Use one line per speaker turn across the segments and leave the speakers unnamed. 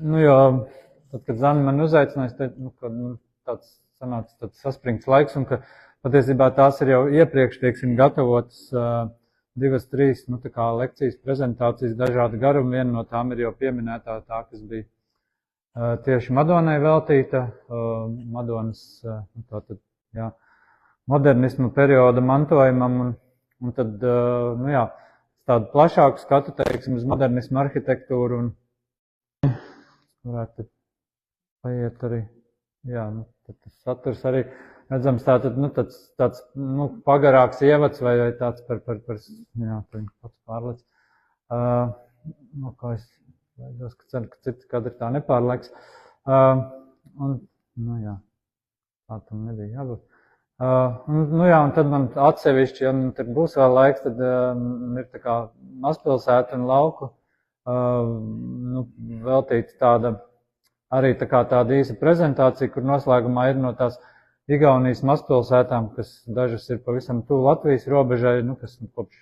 Jo, tad, kad Zani man uzaicināja, es teicu, ka tāds sanāca tāds saspringts laiks, un ka patiesībā tās ir jau iepriekš, teiksim, gatavotas 2-3, tā kā lekcijas, prezentācijas, dažādi garumi. Viena no tām ir jau pieminētā tā, kas bija tieši Madonai veltīta, Madonas, tātad, jā, modernisma perioda mantojumam, un tad, tādu plašāku skatu, teiksim, uz modernismu arhitektūru, un varētu paiet arī, jā, tad tas saturs arī, redzams, tāds pagarāks ievads vai tāds par jā, pats pārlec. Kā es veidos, ka ceru, ka citi kadri tā nepārleks. Un, jā, tā tam nebija jābūt. Un tad man atsevišķi, ja tur būs vēl laiks, tad ir tā kā mazpilsēta un lauku veltīta tāda, arī tā kā tāda īsa prezentācija, kur noslēgumā ir no tās Igaunijas mazpilsētām, kas dažas ir pavisam tuvu Latvijas robežai, kas kopš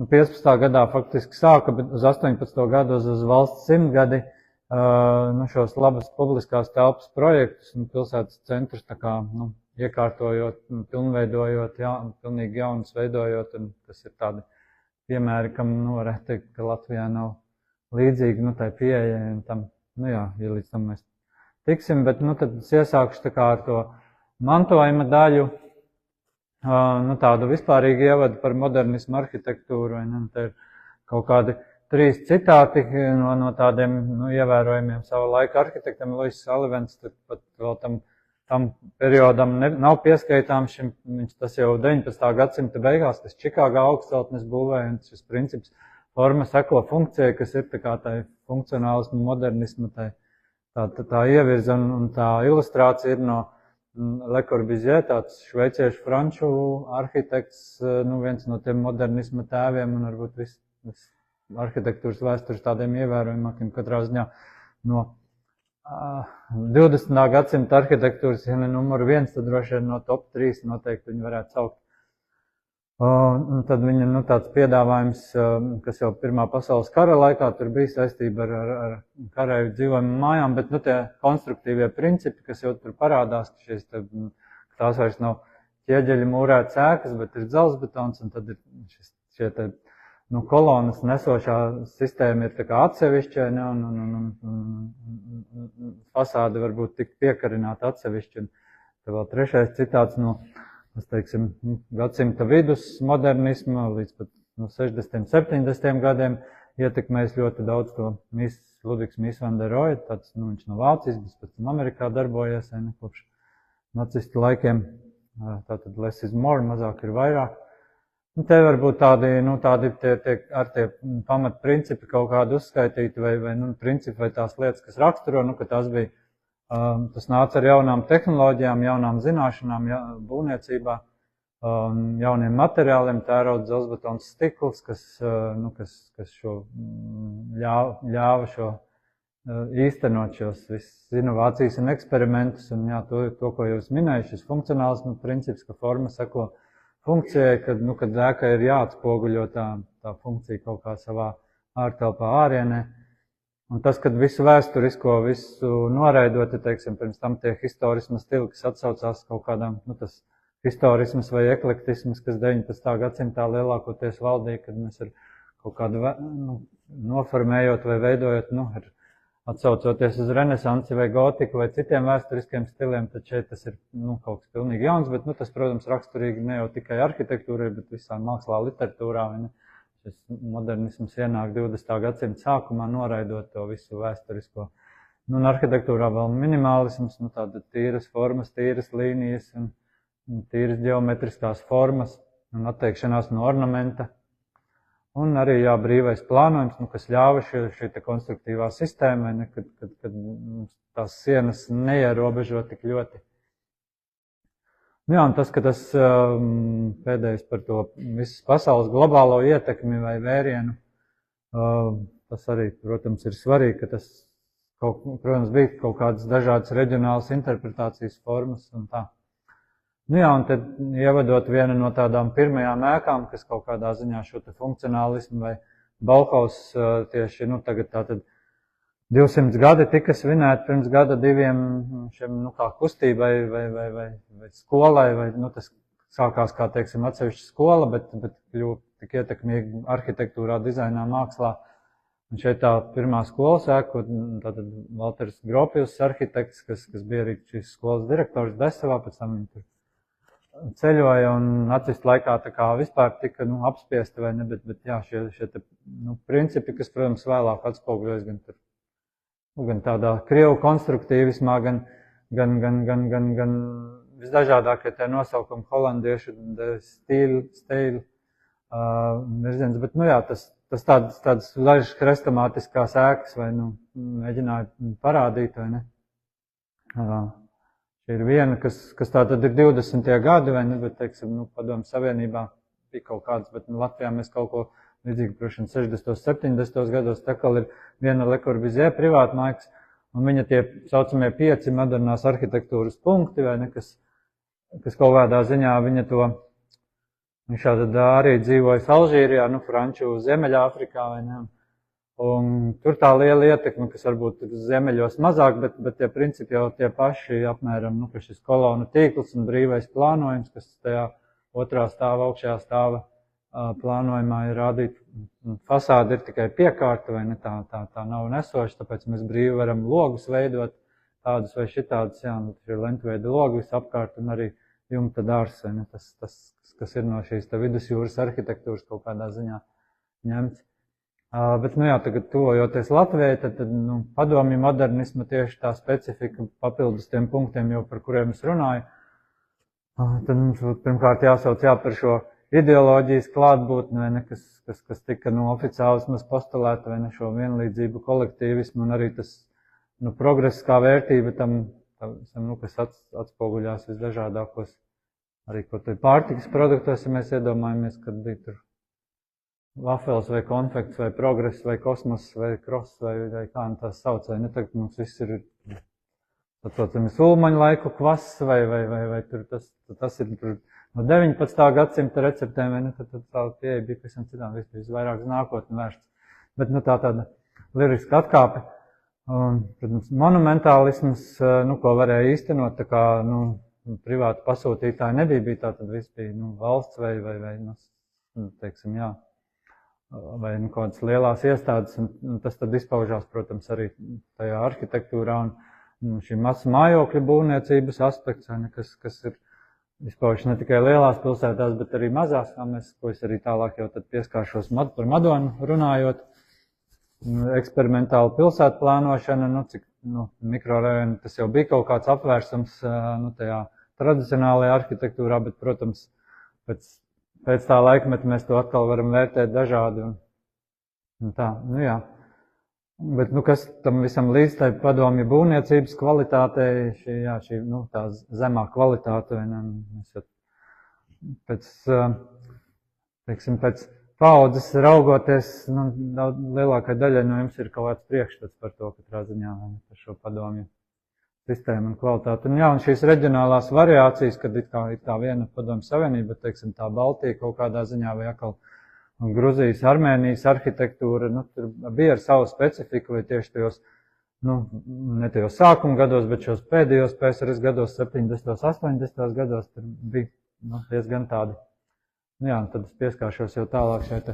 15. gadā faktiski sāka, bet uz 18. gadu uz valsts 100 gadi šos labas publiskās telpas projektus un pilsētas centrus tā kā, iekārtojot, pilnveidojot, pilnīgi jaunas veidojot, un tas ir tādi piemēri, kam, varētu teikt, ka Latvijā nav līdzīgi, tai pieejai, un tam, ja līdz tam mēs tiksim, bet, tad es iesākšu tā kā ar to mantojuma daļu, tādu vispārīgu ievadu par modernismu arhitektūru, vai te ir kaut kādi 3 citāti no tādiem, ievērojumiem sava laika arhitektiem. Luis Salivens, tad pat vēl tam periodam nav pieskaitāms šim, tas jau 19. gadsimta beigās, kas Čikāgā augstceltnes būvēja, un šis princips forma seko funkcijai, kas ir tā kā tai funkcionālismu, modernismu, tā ievirza, un tā ilustrācija ir no Le Corbusier, tāds šveiciešu franču arhitekts, viens no tiem modernisma tēviem, un varbūt viss arhitektūras vēstures tādiem ievērojumākiem katrā ziņā no 20. gadsimta arhitektūras, ja ne numur 1, tad droši vien no top 3 noteikti viņi varētu saukt. Un tad viņa, tāds piedāvājums, kas jau Pirmā pasaules kara laikā tur bija saistība ar kareivu dzīvojumu mājām, bet, tie konstruktīvie principi, kas jau tur parādās, ka tās vairs nav ķieģeļi mūrētas ēkas, bet ir dzelzbetons, un tad ir šie kolonas nesošā sistēma ir tā kā atsevišķa, un fasāde varbūt tik piekarināta atsevišķi. Un tad vēl 3. citāts no, teiksim, gadsimta vidus modernisma līdz pat 60. 70. gadiem ietekmēs ļoti daudz to Ludvigs Mies van der Rohe, tāds, viņš no Vācijas, bet pēc tam Amerikā darbojies, kopš nacistu laikiem, tātad less is more, mazāk ir vairāk. Te varbūt tādi ar tie pamatprincipi kaut kādi uzskaitīti, vai principi, vai tās lietas, kas raksturo, ka tās bija, tas nāca ar jaunām tehnoloģijām, jaunām zināšanām, būvniecībā, jauniem materiāliem, tērauda, dzelzbetons, stikls, kas šo ļāva šo īstenot šos visas inovācijas un eksperimentus, un to, ko jūs minēju, šis funkcionālismu princips, ka forma seko funkcijai, kad ēka ir jāatspoguļo tā funkcija kaut kā savā ārtelpā ārienē. Un tas, kad visu vēsturisko, visu noraidoti, teiksim, pirms tam tie historisma stili, kas atsaucās kaut kādām, tas historisms vai eklektisms, kas 19. gadsimtā lielākoties valdīja, kad mēs ar kaut kādu noformējot vai veidojot, atsaucoties uz renesansi vai gotiku vai citiem vēsturiskiem stiliem, tad šeit tas ir kaut kas pilnīgi jauns, bet tas, protams, raksturīgi ne jau tikai arhitektūrai, bet visā mākslā, literatūrā, vai ne? Šis modernisms ienāk 20. gadsimta sākumā, noraidot to visu vēsturisko. Un arhitektūrā vēl minimālisms, tāda tīras formas, tīras līnijas un tīras ģeometriskās formas un atteikšanās no ornamenta. Un arī brīvais plānojums, kas ļāva šī konstruktīvā sistēma, kad tās sienas neierobežo tik ļoti. Un tas, ka tas pēdējais par to visas pasaules globālo ietekmi vai vērienu, tas arī, protams, ir svarīgi, ka tas, protams, bija kaut kādas dažādas reģionālas interpretācijas formas un tā. Un tad ievadot vienu no tādām pirmajām ēkām, kas kaut kādā ziņā šo te funkcionālismu vai Bauhaus tieši, tagad tātad 200 gadi tika svinēti pirms gada diviem šiem, kā kustībai vai skolai, vai, tas sākās kā, teiksim, atsevišķa skola, bet kļuva tik ietekmīgi arhitektūrā, dizainā, mākslā. Un šeit tā pirmā skolas ēka, tātad Valters Gropjus arhitekts, kas bija arī šīs skolas direktors Desavā, pēc tam viņi tur ceļoja un nacistu laikā tā kā vispār tika, apspiesti vai ne, bet jā, šie te, principi, kas, protams, vēlāk atspoguļojas gan tādā krievu konstruktīvismā, gan visdažādākie tie nosaukumi holandiešu stīli, virziens, bet, jā, tas tādas dažas hrestomātiskās ēkas, vai, mēģināja parādīt, vai ne. Šī ir viena, kas tā tad ir 20. gadi, vai ne, bet, teiksim, Padomju Savienībā bija kaut kāds, bet Latvijā mēs kaut ko līdzīgi, prošana, 60. 70. gados, tā kā ir viena Le Corbusier privātmaiks, un viņa tie saucamie 5 modernās arhitektūras punkti, vai ne, kas kaut kādā ziņā viņa to, viņš tad arī dzīvoja Alžīrijā, Franču Ziemeļāfrikā, vai ne, un tur tā liela ietekme, kas varbūt ir ziemeļos mazāk, bet tie principi jau tie paši apmēram, ka šis kolonu tīkls un brīvais plānojums, kas tajā otrā stāva, augšējā stāva plānojumā ir rādīt, fasāde ir tikai piekārta, vai ne, tā nav nesoša, tāpēc mēs brīvi varam logus veidot, tādus vai šitādus, jā, ir lentveida logi visapkārt un arī jumta dārs, vai ne, tas, kas ir no šīs vidusjūras arhitektūras kaut kādā ziņā ņemts. Bet, jā, tagad tuvojoties Latvijai, tad padomju modernisma tieši tā specifika papildus tiem punktiem, jau par kuriem es runāju. Tad mums pirmkārt jāsauc par šo ideoloģijas klātbūtni, vai ne, kas tika oficiālismas postulēta, vai ne, šo vienlīdzību, kolektīvismu un arī tas progress kā vērtība tam kas atspoguļās visdažādākos, arī ko tur pārtikas produktos, ja mēs iedomājamies, kad bija tur vafels vai konfekts vai progress vai kosmos vai cross vai kā tās sauc, vai ne, tagad mums viss ir atcaucamies Ulmaņu laiku kvass vai tur tas ir tur no 19. gadsimta receptēm, vai ne, tad tā pieeja bija visam citām, viss vairāk uz nākotni vērsts. Bet, tāda liriska atkāpe. Un, protams, monumentālisms, ko varēja īstenot, tā kā, privāti pasūtītāji nebija, tā tad viss bija, valsts vai teiksim, jā, vai kādas lielās iestādes, un tas tad izpaužās, protams, arī tajā arhitektūrā un šī masu mājokļu būvniecības aspekts, kas ir izpaužas ne tikai lielās pilsētās, bet arī mazās, ko es arī tālāk jau tad pieskāršos par Madonu runājot. Eksperimentāla pilsētu plānošana, cik mikrorajoni, tas jau bija kaut kāds apvērsums tajā tradicionālajā arhitektūrā, bet, protams, pēc tā laikmeta mēs to atkal varam vērtēt dažādi. Un tā, jā. Bet, kas tam visam līdz tai padomju būvniecības kvalitātei, šī tā zemā kvalitāte, pēc paudzes raugoties, lielākai daļai no jums ir kaut kāds priekšstats par to, katrā ziņā, par šo padomju sistēmu un kvalitāti. Un šīs reģionālās variācijas, kad ir tā viena padomju savienība, teiksim, tā Baltija kaut kādā ziņā vai atkal Gruzijas, Armēnijas arhitektūra, tur bija ar savu specifiku, vai tieši tajos, ne tajos sākuma gados, bet šos pēdējos PSRS gados, 70. 80. gados, tur bija diezgan tādi. Jā, un tad es pieskāršos jau tālāk šeit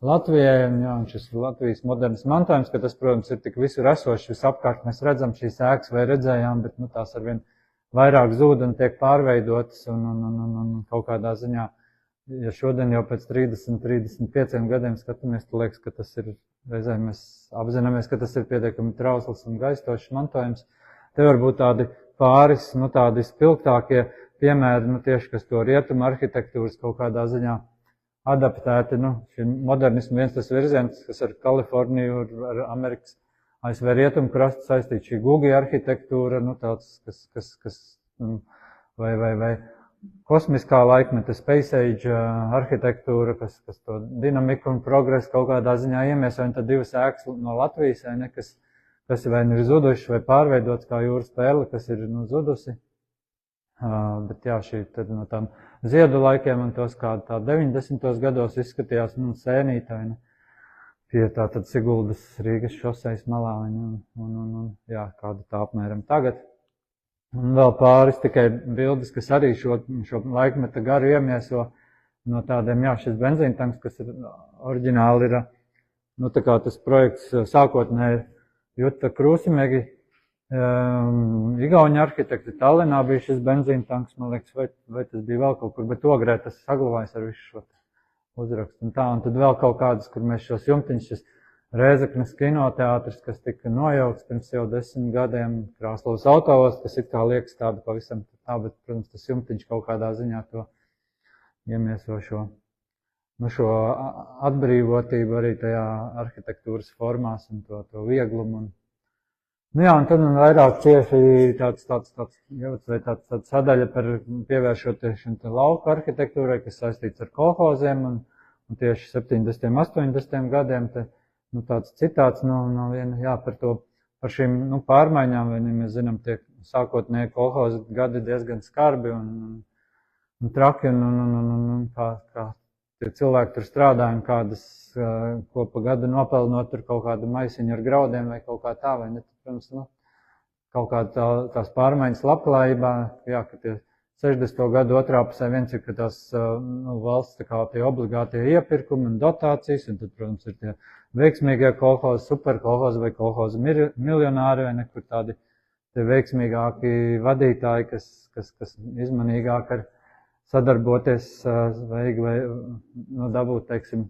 Latvijai, un šis Latvijas modernas mantojums, ka tas, protams, ir tik visur esošs, visapkārt mēs redzam šīs ēkas vai redzējām, bet tās arvien vairāk zūd un tiek pārveidotas un kaut kādā ziņā, ja šodien jau pēc 30-35 gadiem skatāmies, tad liekas, ka tas ir, reizēm mēs apzināmies, ka tas ir pietiekami trausls un gaistošs mantojums. Te var būt tādi pāris, tādi spilgtākie piemēri, tieši, kas to rietumu arhitektūras kaut kādā ziņā adaptēti, šī modernismu viens tas virziens, kas ar Kaliforniju, ar Amerikas ASV rietumu krastu saistīt, šī Gugi arhitektūra, tāds, kas vai kosmiskā laikmeta Space Age arhitektūra, kas to dinamiku un progresu kaut kādā ziņā iemieso, un tad divas ēkas no Latvijas, kas vai ir zuduši vai pārveidots kā jūras perle, kas ir zudusi. Bet jā, šī tad no tām ziedu laikiem un tos kā tā 90. gados izskatījās sēnītāji. pie tātad Siguldas Rīgas šoseis malā un jā, kāda tā apmēram tagad. Un vēl pāris tikai bildes, kas arī šo laikmeta garu iemieso no tādiem, jā, šis benzīntanks, kas ir oriģināli ir, nu tā kā tas projekts sākotnēji Jutta Krūsimegi, Igauņu arhitekti Tallinā bija šis benzīntanks, man liekas, vai tas bija vēl kaut kur, bet Ogrē tas saglabājas ar visu šo uzrakstu un tā, un tad vēl kaut kādas, kur mēs šos jumtiņus, šis Rēzeknes kinoteātris, kas tika nojaukts pirms jau 10 gadiem, Krāslavas autoos, kas it kā liekas tāda pavisam tā, bet, protams, tas jumtiņš kaut kādā ziņā to iemieso šo atbrīvotību arī tajā arhitektūras formās un to vieglumu. Nu jā, un tad man vairāk cieši tāds sadaļa par pievēršoties šim lauku arhitektūrai, kas saistīts ar kolhoziem un tieši 70. 80. gadiem. Nu, tāds citāts no viena, jā, par šīm pārmaiņām, mēs zinām, tie sākotnēji kolhozi gadi diezgan skarbi un traki un kā tie cilvēki tur strādāja un kādas, ko pa gadu nopelnot tur kaut kādu maisiņu ar graudiem vai kaut kā tā, vai ne, protams, kaut kā tās pārmaiņas labklājībā, jā, ka tie 60. gadu otrā pusē viens ir, ka tās valsts tā kā tie obligātie iepirkumi un dotācijas, un tad, protams, ir tie veiksmīgie kolhozi, superkolhozi vai kolhozi miljonāri vai nekur tādi tie veiksmīgāki vadītāji, kas izmanīgāk ar sadarboties vai dabūt, teiksim,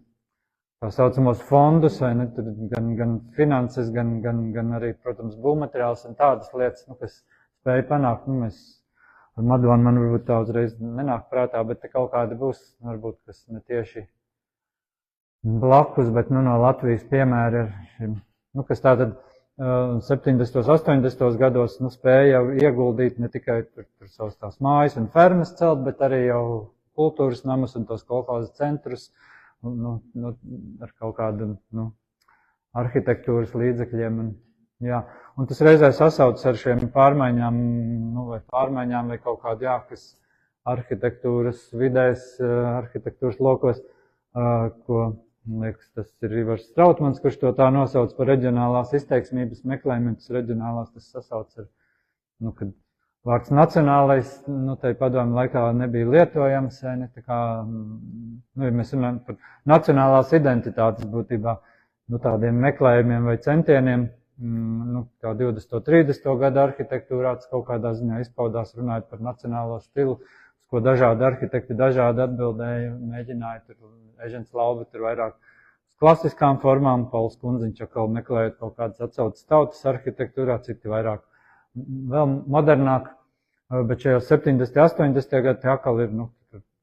tā saucamos fondus, vai ne, tur gan finanses, gan arī, protams, būvmateriāls un tādas lietas, kas spēja panākt, mēs ar Madonu man varbūt tā uzreiz nenāk prātā, bet te kaut kādi būs, varbūt, kas ne tieši blakus, bet no Latvijas piemēri ir, kas tātad 70. 80. gados spēja jau ieguldīt ne tikai tur savas tās mājas un fermas celt, bet arī jau kultūras namus un tos kolhozu centrus ar kaut kādu arhitektūras līdzekļiem. Un tas reizē sasaucas ar šiem pārmaiņām vai kaut kādu, kas arhitektūras vidēs, arhitektūras lokos, ko, man liekas, tas ir Ivars Strautmans, kurš to tā nosauc par reģionālās izteiksmības meklējumiem, tas reģionālās tas sasauc ar, kad vārds nacionālais, tai padomu laikā nebija lietojams, ne tā kā, ja mēs runājam par nacionālās identitātes būtībā, tādiem meklējumiem vai centieniem, kā 20. 30. gada arhitektūrā, tas kaut kādā ziņā izpaudās runājot par nacionālo stilu, uz ko dažādi arhitekti dažādi atbildēja, mēģināja tur, Ežens Lauba tur vairāk uz klasiskām formām, Pauls Kunziņš atkal meklējot kaut kādas atsaucas tautas arhitektūrā, citi vairāk vēl modernāk, bet šajos 70. 80. gadi atkal ir,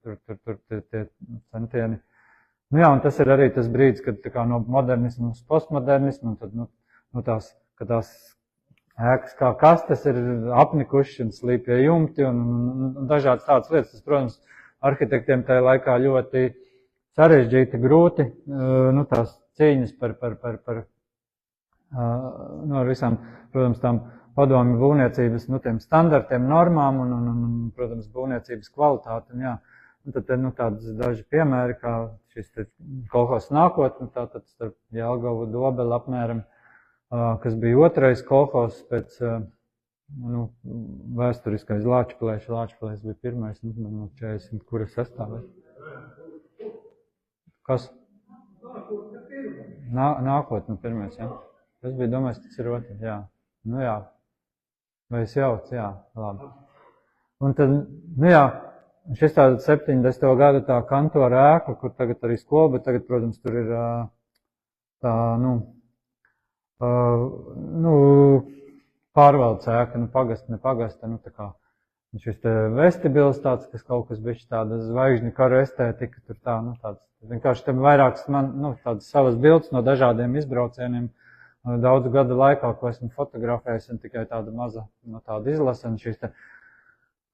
tur tie centieni. Un tas ir arī tas brīdis, kad tā kā no modernismu uz postmodernismu, un tad, ka tās ēkas kā kastes ir apnikuši un slīpie jumti un dažādas tādas lietas. Tas, protams, arhitektiem tajā laikā ļoti sarežģīti, grūti, tās cīņas par visām, protams, tām padomju būvniecības, tiem standartiem, normām un protams, būvniecības kvalitāti. Un tad tādas daži piemēri, kā šis kolhozs nākotne, tātad starp Jelgavu, Dobeli apmēram, kas bija otrais kolhozs pēc vēsturiskais Lāčplēša. Lāčplēs bija pirmais, 40, kura sastāvēja. Kas? Nākotne pirmais, jā. Tas bija domājis, tas ir otrs, jā. Jā. Vai es jaucu, jā, labi. Un tad, šis tāda 70. gada tā kantora ēka, kur tagad arī skola, bet tagad, protams, tur ir tā, pārvaldes ēka, pagasta, ne pagasta, tā kā šis te vestibils tāds, kas kaut kas bišķi tāda zvaigžņu karu estētika, tur tā, tāds, vienkārši tam vairākas tādas savas bildes no dažādiem izbraucieniem daudzu gadu laikā, ko esmu fotografējis, un tikai tāda maza, tāda izlase, un šīs te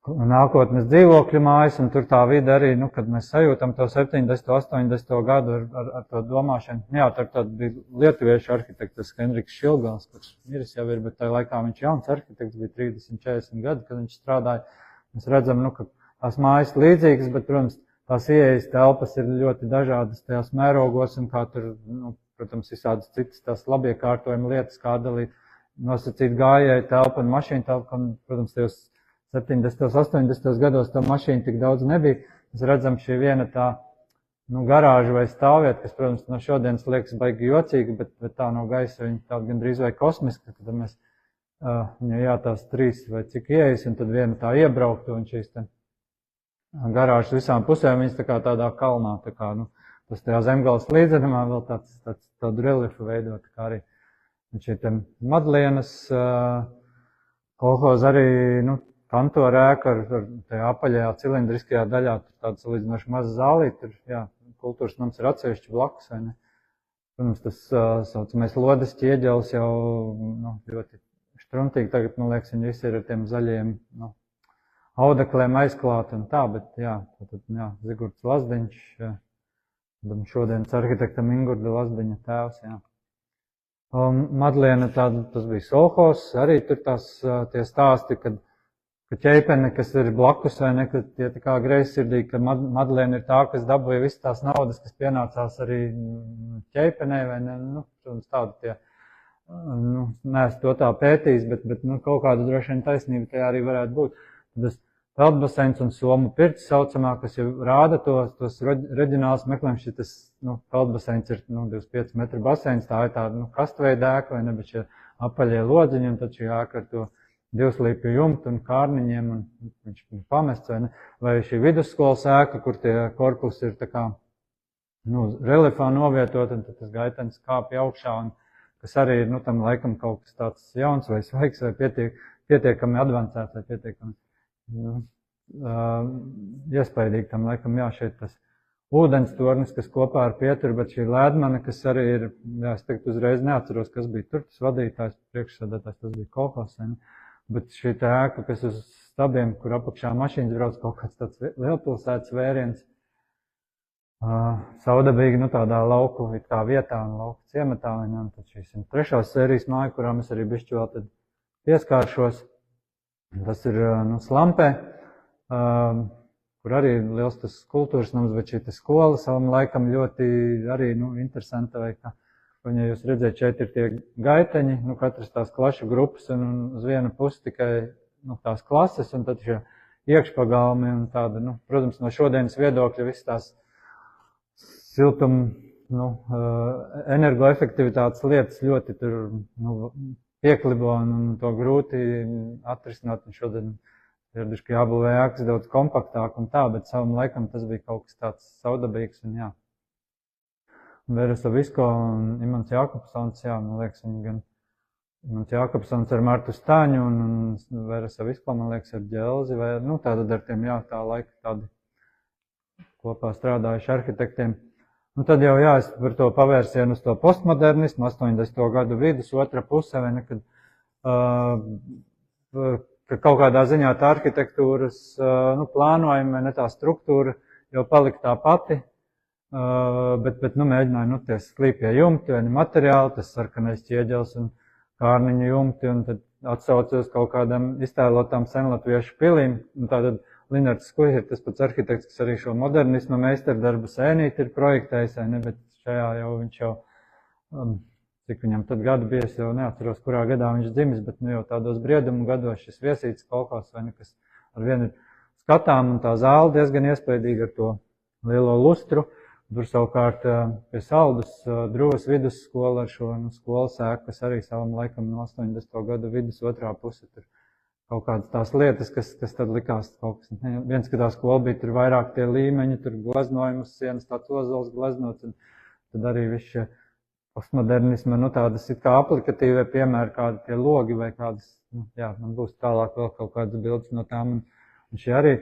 nākotnes dzīvokļu mājas, un tur tā vide arī, kad mēs sajūtam to 70. 80. gadu ar to domāšanu. Tur tad bija lietuviešu arhitekts Henriks Šilgals, kurš miris jau ir, bet tajā laikā viņš jauns arhitekts, bija 30-40 gadi, kad viņš strādāja. Mēs redzam, ka tās mājas līdzīgas, bet, protams, tās ieejas telpas ir ļoti dažādas tajās mērogos, un kā tur, protams, visādas citas tās labiekārtojuma lietas, kā dalīt, nosacīt gājēju telpu un mašīnu telpu, un, protams, tajos 70. 80. gados tā mašīna tik daudz nebija. Mēs redzam šī viena tā, garāža vai stāvvieta, kas, protams, no šodienas liekas baigi jocīga, bet tā no gaisa viņa tā gandrīz vai kosmiska, kad mēs viņai tās 3 vai cik ieejas, un tad viena tā iebrauktu, un šīs te garāžas visām pusēm, viņas tā kā tādā kalnā, tā kā, tas tajā zemgales līdzenumā vēl tādu reliefu veidot, kā arī. Un šī te Madlienas kolhoz arī, kantora ēka ar tajā apaļajā cilindriskajā daļā, tur tāds salīdzinoši maza zālīt, tur, kultūras nams ir atsevišķi blakus, vai ne? Protams, tas saucamais lodes ķieģelis jau, ļotištruntīgi, tagad, man liekas, viņi visi ir ar tiem zaļiem, audeklēm aizklāti un tā, bet, Zigurds Lazdiņš, šodienas arhitektam Ingurda Lazdiņa tēvs, Madliena, tas bija Solhos, arī tur tie stāsti, kad ķeipene, kas ir blakus, vai ne, ka tie tā kā greizsirdīgi, ka Madliena ir tā, kas dabūja visas tās naudas, kas pienācās arī ķeipenē, vai ne, protams, tādu tie, neesmu to tā pētījis, bet kaut kāda droši vien taisnība tajā arī varētu būt. Tas peldbaseins un Somu pirts saucamā, kas jau rāda tos reģionāls meklējums, šitas, peldbaseins ir, 25 metru baseins, tā ir tāda, kastveida ēka, vai ne, bet šie apaļie lodziņi, un tad šī ēka ar to divslīpju jumtu un kārniņiem, un viņš pamests, vai ne, vai šī vidusskolas ēka, kur tie korpusi ir tā kā, reliefā novietot, un tad tas gaitenis kāpja augšā, un kas arī ir, tam laikam kaut kas tāds jauns vai svaigs, vai pietiekami advancēts, vai pietiekami, iespaidīgi tam laikam, šeit tas ūdens tornis, kas kopā ar pieturu, bet šī Lēdmane, kas arī ir, es tagad uzreiz neatceros, kas bija tur, tas vadītājs, priekšsēdētājs, tas bija kolhos, bet šī tā ēka, kas uz stabiem, kur apakšā mašīnas brauc, kaut kāds tāds lielpilsētas vēriens, saudabīgi, tādā lauku vietā un lauku ciematā, un tad šī 103. sērijas māja, kurā mēs arī bišķi vēl tad pieskāršos. Tas ir, Slampē, kur arī liels tas kultūras nams, bet šī skola savam laikam ļoti arī, interesanta, vai kā. Un, ja jūs redzēt, šeit ir tie gaiteņi, katras tās klašu grupas, un uz vienu pusi tikai, tās klases, un tad šie iekšpagalmi, un tāda, protams, no šodienas viedokļa viss tās siltuma, energoefektivitātes lietas ļoti tur, pieklibo, un to grūti atrisināt, un šodien ir jābūvē ēkas daudz kompaktāk un tā, bet savam laikam tas bija kaut kas tāds saudabīgs, un Vera Savisko un Imants Jākopsons, man liekas, viņi gan Imants Jākopsons ar Martu Staņu un Vera Savisko, man liekas, ar Ģelzi, vai, tātad ar tiem, tā laika tādi kopā strādājuši arhitektiem. Un tad jau, es par to pavērsienu uz to postmodernismu, 80. gadu vidus, otra puse, vai nekad, ka kaut kādā ziņā tā arhitektūras, plānojuma, vai ne tā struktūra jau palika tā pati, bet mēģināja, tie slīpie jumti, vai materiāli, tas sarkanais ķieģels un kārniņu jumti, un tad atsaucos kaut kādām iztēlotām senlatviešu pilīm, un tātad Linards Skuja ir tas pats arhitekts, kas arī šo modernisma meistardarbu sēnīti ir projektējis, vai ne, bet šajā jau viņš jau, cik viņam tad gadu bija, es jau neatceros, kurā gadā viņš dzimis, bet jau tādos briedumu gados šis viesīts kolhos, vai ne, kas ar vienu ir skatām, un tā zāle diezgan iespaidīga ar to lielo lustru. Tur savukārt pie Saldus Druvas vidusskola ar šo skolas ēku, kas arī savam laikam no 80. gadu vidus otrā puse tur kaut kādas tās lietas, kas tad likās kaut kas. Viens, ka tā skola bija tur vairāk tie līmeņi, tur gleznojums sienas, tāds ozols gleznots, un tad arī viss šie postmodernisma, tādas it kā aplikatīvie piemēri, kādi tie logi vai kādas, man būs tālāk vēl kaut kādas bildes no tām, un šie arī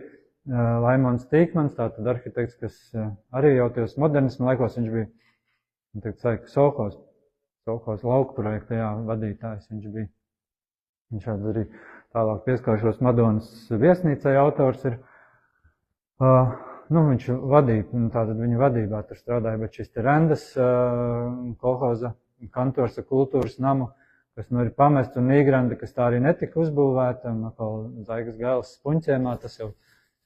Laimons Tīkmans, tātad arhitekts, kas arī jau tajos modernismu laikos viņš bija, Solhos lauku projekta, vadītājs viņš bija. Viņš arī tālāk pieskāršos Madonas viesnīcai autors ir. Viņš vadīja, tātad viņa vadībā tur strādāja, bet šis te Rendas kolhoza kantors ar kultūras namu, kas ir pamests, un Nīgranda, kas tā arī netika uzbūvēta, un atkal Zaigas Gailes Spunķēmā, tas jau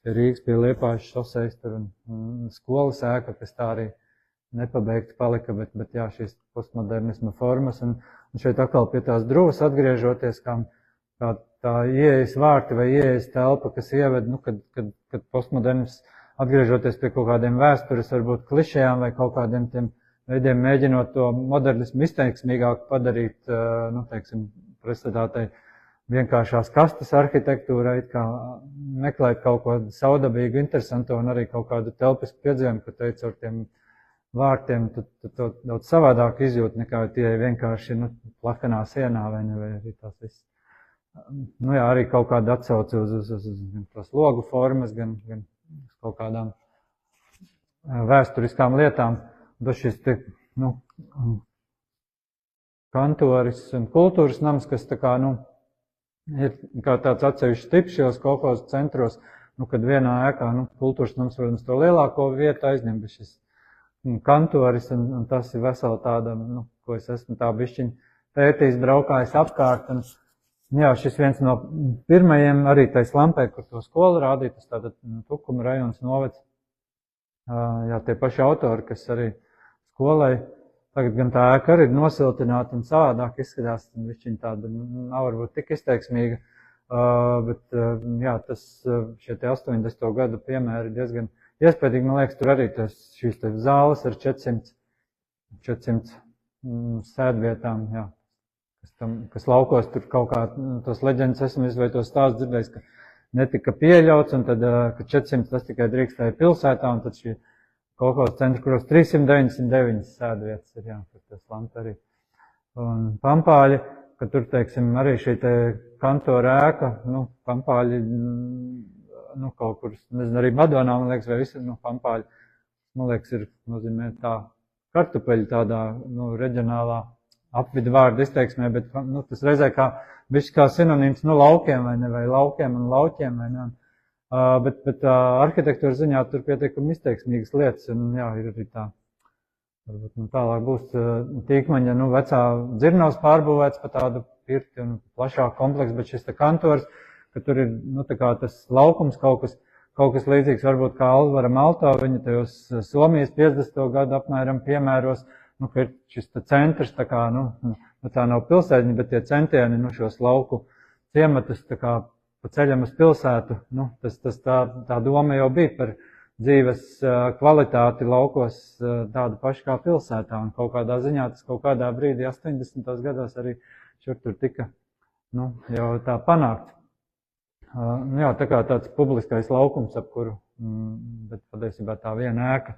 Rīgas pie Liepājas šoseis tur un skolas ēka, kas tā arī nepabeigti palika, bet jā, šīs postmodernisma formas, un šeit atkal pie tās druvas atgriežoties, kā tā ieejas vārti vai ieejas telpa, kas ieved, kad postmodernisms atgriežoties pie kaut kādiem vēstures, varbūt klišejām vai kaut kādiem tiem veidiem, mēģinot to modernismu izteiksmīgāk padarīt, teiksim, pretstatātai vienkāršās kastes arhitektūrai, kā meklēt kaut ko saudabīgu, interesantu un arī kaut kādu telpisku piedzīvojumu, ko teica ar tiem vārtiem, tu to daudz savādāk izjūt, nekā tie vienkārši plakanā sienā vai arī tās viss. Arī kaut kāda atsauce uz tās logu formas, gan kaut kādām vēsturiskām lietām. Bet šis kantoris un kultūras nams, kas tā kā, ir kā tāds atsevišķs tips šajos kolhozu centros, kad vienā ēkā, kultūras nams, protams, to lielāko vietu aizņem, bet šis kantoris, un tas ir vesela tāda, ko es esmu tā bišķiņ pētījis, braukājis apkārt, un jā, šis viens no pirmajiem arī tais Lampē, kur to skolu rādīja, tas tātad Tukuma rajons novads, jā, tie paši autori, kas arī skolai, tagad gan tā ēka arī ir nosiltināta un savādāk izskatās, un višķiņ tāda nav varbūt tik izteiksmīga, bet jā, šie te 80. gadu piemēri diezgan iespējīgi, man liekas, tur arī šīs te zāles ar 400 sēdvietām, jā, kas laukos tur kaut kā, tos leģendas esmu vai tos stāsts dzirdējis, ka netika pieļauts, un tad, ka 400 tas tikai drīkstēja pilsētā, un tad šī kolhozu centri, kuros 399 sēdvietas ir, jā, kur tas Lampa arī. Un Pampāļi, ka tur, teiksim, arī šī te kantora ēka, Pampāļi, kaut kur, nezinu, arī Madonā, man liekas, vai visi, Pampāļi, man liekas, ir, nozīmē tā kartupeļu tādā, reģionālā apvidu vārdu izteiksmē, bet, tas reizē kā sinonīms, laukiem vai ne, vai laukiem un lauķiem, vai ne. Bet arhitektūras ziņā tur pietiekami izteiksmīgas lietas, un jā, ir arī tā, varbūt tālāk būs Tīkmaņa, vecā dzirnavas pārbūvēts pa tādu pirti un plašāku kompleksu, bet šis te kantors, ka tur ir, tā kā tas laukums kaut kas līdzīgs, varbūt kā Alvara Malto, viņa tajos Somijas 50. gadu apmēram piemēros, ka ir šis te centrs, tā kā, tā nav pilsētiņa, bet tie centieni, šos lauku ciematus, tā kā, pa ceļam uz pilsētu, tā doma jau bija par dzīves kvalitāti laukos tādu pašu kā pilsētā, un kaut kādā ziņā tas kaut kādā brīdī 80. gados arī šur tur tika, jau tā panākt. Jā, tā kā tāds publiskais laukums, ap kuru, bet patiesībā tā viena ēka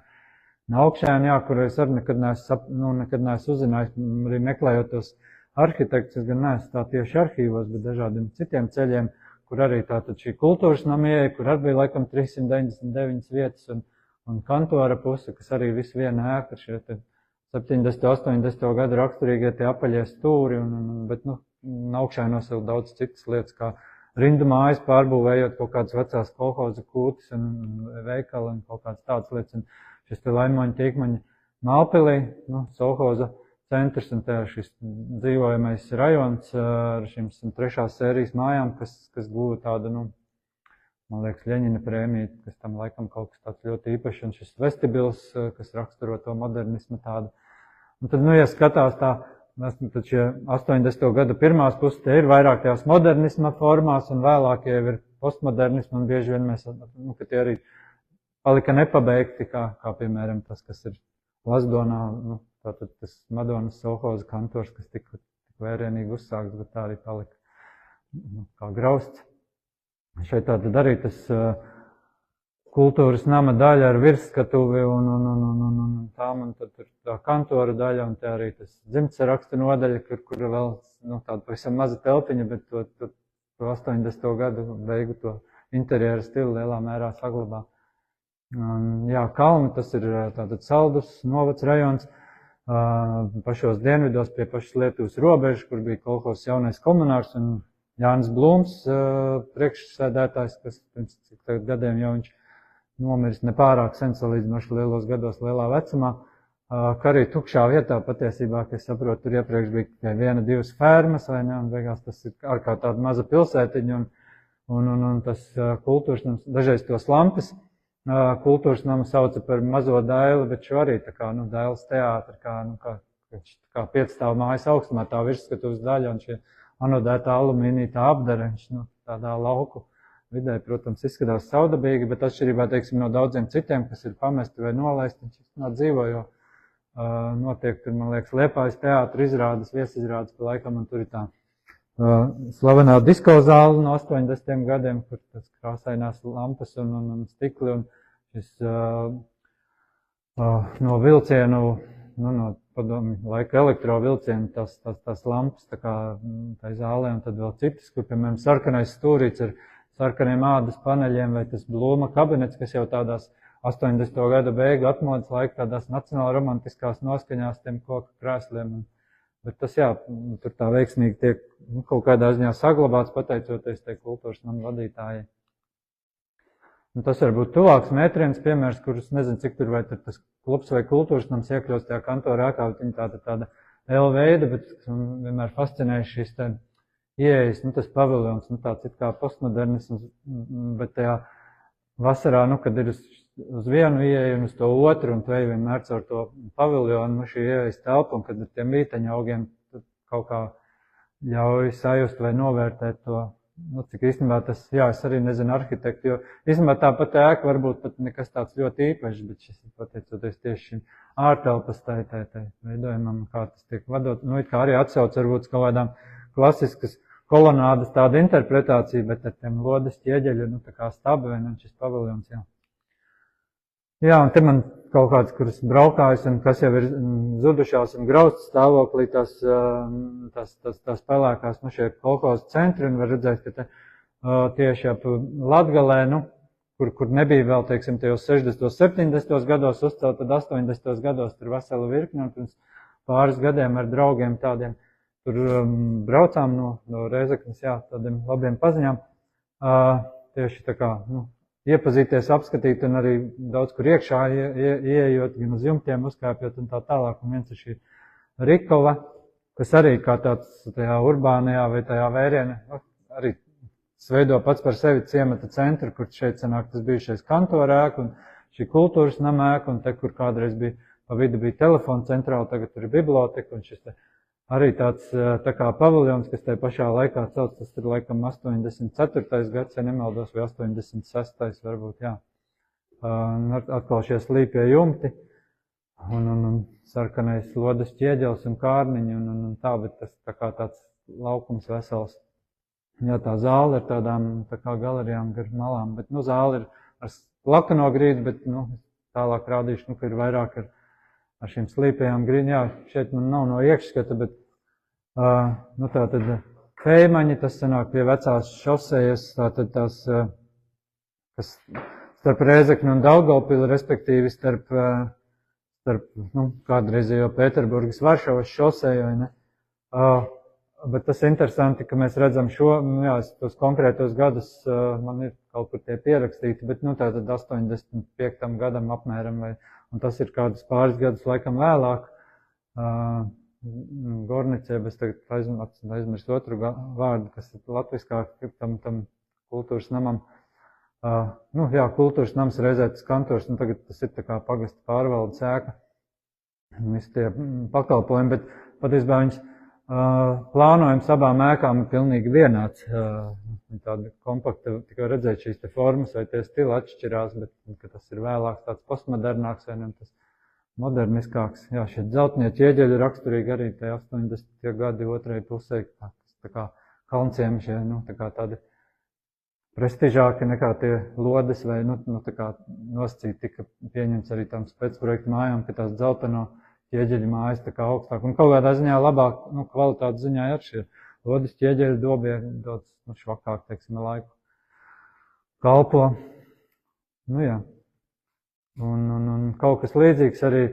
augšējā, kur es arī nekad neesmu uzzinājis, arī meklējot tos arhitektus, gan neesmu tā tieši arhīvos, bet dažādiem citiem ceļiem, kur arī tātad šī kultūras nama ieeja, kur arī bija laikam 399 vietas un kantora puse, kas arī visu viena ēka, šie 70. 80. gadu raksturīgie tie apaļie stūri, bet augšējos vēl daudz citas lietas, kā rindu mājas pārbūvējot kaut kādas vecās kolhoza kūtis un veikali un kaut kādas tādas lietas. Un šis te Laimoņa Tīkmaņa Mālpilī, Solhoza centrs un tā šis dzīvojamais rajons ar šīm 3. sērijas mājām, kas guva tādu, man liekas, Ļeņina prēmiju, kas tam laikam kaut kas tāds ļoti īpašs, un šis vestibils, kas raksturo to modernismu tādu. Un tad, ja skatās tā, tad šie 80. gadu pirmās puses, tie ir vairāk tajās modernisma formās, un vēlāk jau ir postmodernisma, un bieži vien mēs, ka tie arī palika nepabeigti, kā piemēram tas, kas ir Lazdonā, tātad tas Madonas Solhoza kantors, kas tika vērienīgi uzsākts, bet tā arī palika kā grausts. Šeit tātad arī tas kultūras nama daļa ar virsskatuvi un tām, un tad tur tā kantora daļa, un te arī tas dzimtsarakstu nodaļa, kur vēl tāda pavisam maza telpiņa, bet to 80. gadu beigu to interjeru stilu lielā mērā saglabā. Jā, Kalni, tas ir tātad Saldus novads rajons, pašos dienvidos pie pašas Lietuvas robežas, kur bija kolhozs jaunais komunārs un Jānis Blūms, priekšsēdētājs, kas pirms cik gadiem jau viņš nomiris nepārāk sen salīdzinoši lielos gados, lielā vecumā, ka arī tukšā vietā patiesībā, ka es saprotu, tur iepriekš bija tikai 1-2 fermas, vai ne, un beigās tas ir kā tāda maza pilsētiņa, un tas kultūras, dažreiz tos lampas, kultūras namu sauca par mazo Daili, bet šo arī tā kā, Dailes teātri, kā 5 stāvu mājas augstumā, tā virsskatuves daļa un šie anodētā alumīnija tā apdara, viņš, tādā lauku vidē, protams, izskatās saudabīgi, bet atšķirībā, teiksim, no daudziem citiem, kas ir pamesti vai nolaisti, viņš dzīvo, jo notiek, tur, man liekas, Liepājas teātra izrādes, viesizrādes pa laikam, un tur ir tā slavenā disko zāle no 80. gadiem, kur tas krāsainās lampas un stikli, un šis no vilcienu, no padomju laika elektrovilcienu, tās lampas tā kā tai zālē, un tad vēl citas, kur, piemēram, sarkanais stūrīts ar sarkaniem ādas paneļiem, vai tas Blūma kabinets, kas jau tādās 80. gada beigu atmodas laika, tādās nacionāla romantiskās noskaņās tiem koku krēsliem. Bet tas, jā, tur tā veiksmīgi tiek kaut kādā ziņā saglabāts, pateicoties tai kultūras namu vadītājai. Un tas var būt tuvāks Mētriens piemērs, kurus nezinu, cik tur vai tur tas klubs vai kultūras nams iekļaus tajā kantora ēkā, bet viņa tāda L veida, bet vienmēr fascinējuši šīs te ieejas, tas paviljons, tāds it kā postmodernisms, bet tajā vasarā, kad ir uz vienu ieeju un uz to otru, un tu ej vienmēr caur to paviljonu, šī ieejas telpa, un kad ar tiem vīteņa augiem kaut kā ļauj sajust vai novērtēt to, cik īstenībā tas, jā, es arī nezinu arhitektu, jo īstenībā tāpat ēka varbūt pat nekas tāds ļoti īpašs, bet šis ir pateicoties tieši šim ārtelpas tai veidojumam, kā tas tiek vadot, it kā arī atsauc varbūt kaut kādām klasiskas kolonādas tāda interpretācija, bet ar tiem lodes ķieģeļu, tā kā stabi vai šis paviljons, jā. Jā, un te man kaut kāds, kuras braukājas un kas jau ir zudušās un graustas stāvoklī, tās pelēkās, šie kolhozu centri, un var redzēt, ka te tieši ap Latgalē, kur nebija vēl, teiksim, tajos 60. 70. gados uzcelt, tad 80. gados tur vesela virkne, un pirms pāris gadiem ar draugiem tādiem tur braucām no Rēzeknes, jā, tādiem labiem paziņām, tieši tā kā, iepazīties, apskatīt un arī daudz kur iekšā ieejot, gan uz jumtiem uzkāpjot un tā tālāk. Un viens ir šī Rikova, kas arī kā tāds tajā urbānajā vai tajā vērienē, arī sveido pats par sevi ciemata centru, kur šeit sanāk tas bijušais kantora ēka un šī kultūras nama ēka, un te, kur kādreiz bija, pa vidu bija telefona centrāla, tagad tur ir biblioteka, un šis te arī tāds tā kā paviljons, kas tajā pašā laikā celts, tas ir laikam 84. gads, ja nemaldos, vai 86. varbūt, jā. Atkal šie slīpie jumti, un sarkanais lodes ķieģels un kārniņi, un tā, bet tas tā kā tāds laukums vesels. Jā, tā zāle ir tādām tā kā galerijām gar malām, bet, zāle ir ar lakano grīdu, bet, tālāk rādīšu, ka ir vairāk ar šīm slīpējām grīdām. Jā, šeit man nav no iekšskata, bet tātad Feimaņi, tas sanāk pie vecās šosejas, tātad tās, kas starp Rēzekni un Daugavpili, respektīvi starp kādreizējo Pēterburgas Varšavas šoseju, vai ne? Bet tas interesanti, ka mēs redzam tos konkrētos gadus, man ir kaut kur tie pierakstīti, bet, tātad 85. gadam apmēram, un tas ir kādus pāris gadus laikam vēlāk. Gornicē, bet tagad aizmirst otru vārdu, kas ir latviskāk tam kultūras namam. Kultūras nams Reizētas kantors, tagad tas ir tā kā pagasta pārvaldes ēka. Visi tie pakalpojumi, bet patiesībā viņas plānojums abām ēkām ir pilnīgi vienāds. Tāda kompakta, tikai redzēt šīs te formas vai tie stili atšķirās, bet tas ir vēlāks tāds postmodernāks vai tas moderniskāks. Jā, šie dzeltnie ķieģeļi raksturīgi arī tajā 80. gadi otrajai pusē, tā kā kalnciemi šie, tā kā tādi prestižāki nekā tie lodes vai, tā kā nosacīt tika pieņemts arī tam spēcprojektu mājām, ka tās dzelteno ķieģeļi mājas tā kā augstāk. Un kaut kādā ziņā labāk, kvalitātes ziņā ir šie lodes ķieģeļi dobie daudz švakāk, teiksim, laiku kalpo. Jā. Un kaut kas līdzīgs arī,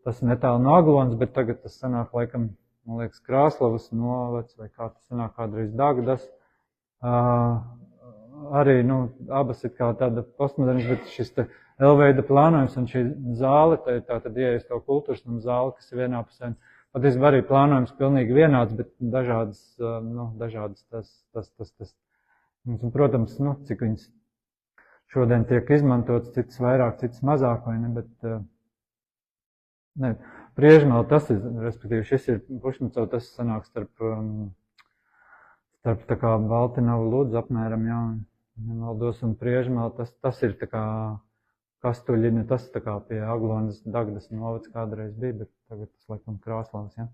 tas netālu no Aglonas, bet tagad tas sanāk laikam, man liekas, Krāslavas novads, vai kā tas sanāk kādreiz Dagdas. Arī, abas ir kā tāda postmodernas, bet šis te L-veida plānojums un šī zāle, tā tad ieejas to kultūras namu zāle, kas ir vienā pusē. Patiesībā arī plānojums pilnīgi vienāds, bet dažādas tas. Un, protams, cik viņas šodien tiek izmantots, citas vairāk, citas mazāk, vai ne, bet ne, Priežmēl tas ir, respektīvi šis ir Pušmacov, tas sanāk starp tā kā Baltinavu Ludzu apmēram, jā, nemaldos, un Priežmēl, tas ir tā kā Kastuļina, tas tā kā pie Aglonas Dagdas novads kādreiz bija, bet tagad tas laikam Krāslavas, jā.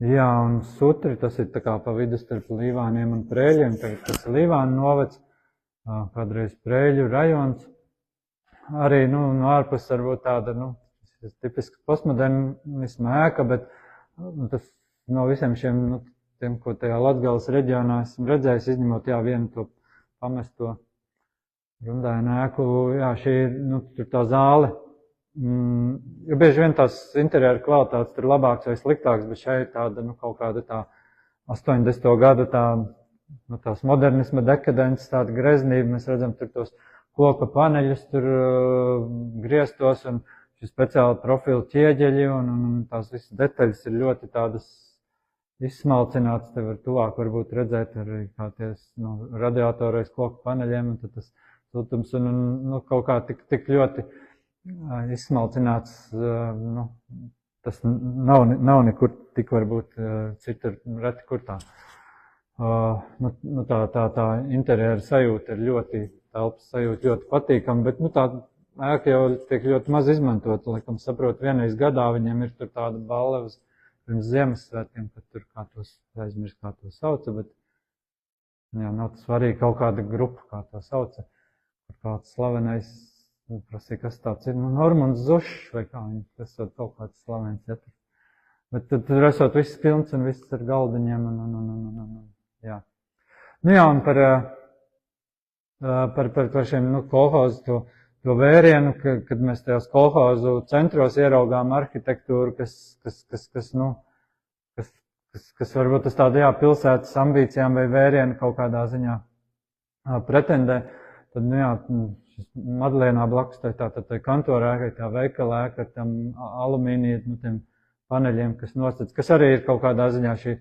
Jā, un Sutri, tas ir tā kā pa vidu starp Līvāniem un Prēļiem, tagad tas ir Līvānu novads, kādreiz Prēļu rajons. Arī, no ārpus varbūt tāda, tipiski postmodernisma ēka, bet tas no visiem šiem, tiem, ko tajā Latgales reģionā esmu redzējis, izņemot, jā, vienu to pamesto rundainu ēku, jā, šī ir, tur tā zāle, jo bieži vien tās interjera kvalitātes tur labāks vai sliktāks, bet šeit tāda, kaut kāda tā 80. gadu tās modernisma dekadences, tāda greznība, mēs redzam tur tos koka paneļus, tur griestos un šī speciāla profila ķieģeļi un tās visas detaļas ir ļoti tādas izsmalcināts, te var tuvāk varbūt redzēt arī kā ties radiatorais koku paneļiem, un tad tas siltums un kaut kā tik ļoti izsmalcināts, tas nav nekur tik varbūt citur reti kur tā. Tā interjera sajūta ir ļoti, telpas sajūta ļoti patīkama, bet tā ēka jau tiek ļoti maz izmantota, laikam saprot, vienreiz gadā viņiem ir tur tāda baleva pirms Ziemassvētkiem, kad tur kā tos aizmirst, kā to sauca, bet jā, nav tas svarīgi kaut kāda grupa, kā to sauca, kur kāds slavenais, prasīja, kas tāds ir, Normunds Zušs vai kā viņi, tas ir kaut kāds slavens, ja tur. Bet tur esot viss pilns un viss ar galdiņiem jā. Jā, un par šiem, kolhozu to vērienu, kad mēs tajos kolhozu centros ieraugām arhitektūru, kas varbūt tas tāda, jā, pilsētas ambīcijām vai vērienu kaut kādā ziņā pretendē, tad, jā, Madlienā blakus tai kantora ēkai, tā veikala ēka ar tam alumīnija, tiem paneļiem, kas nosacīts, kas arī ir kaut kādā ziņā šī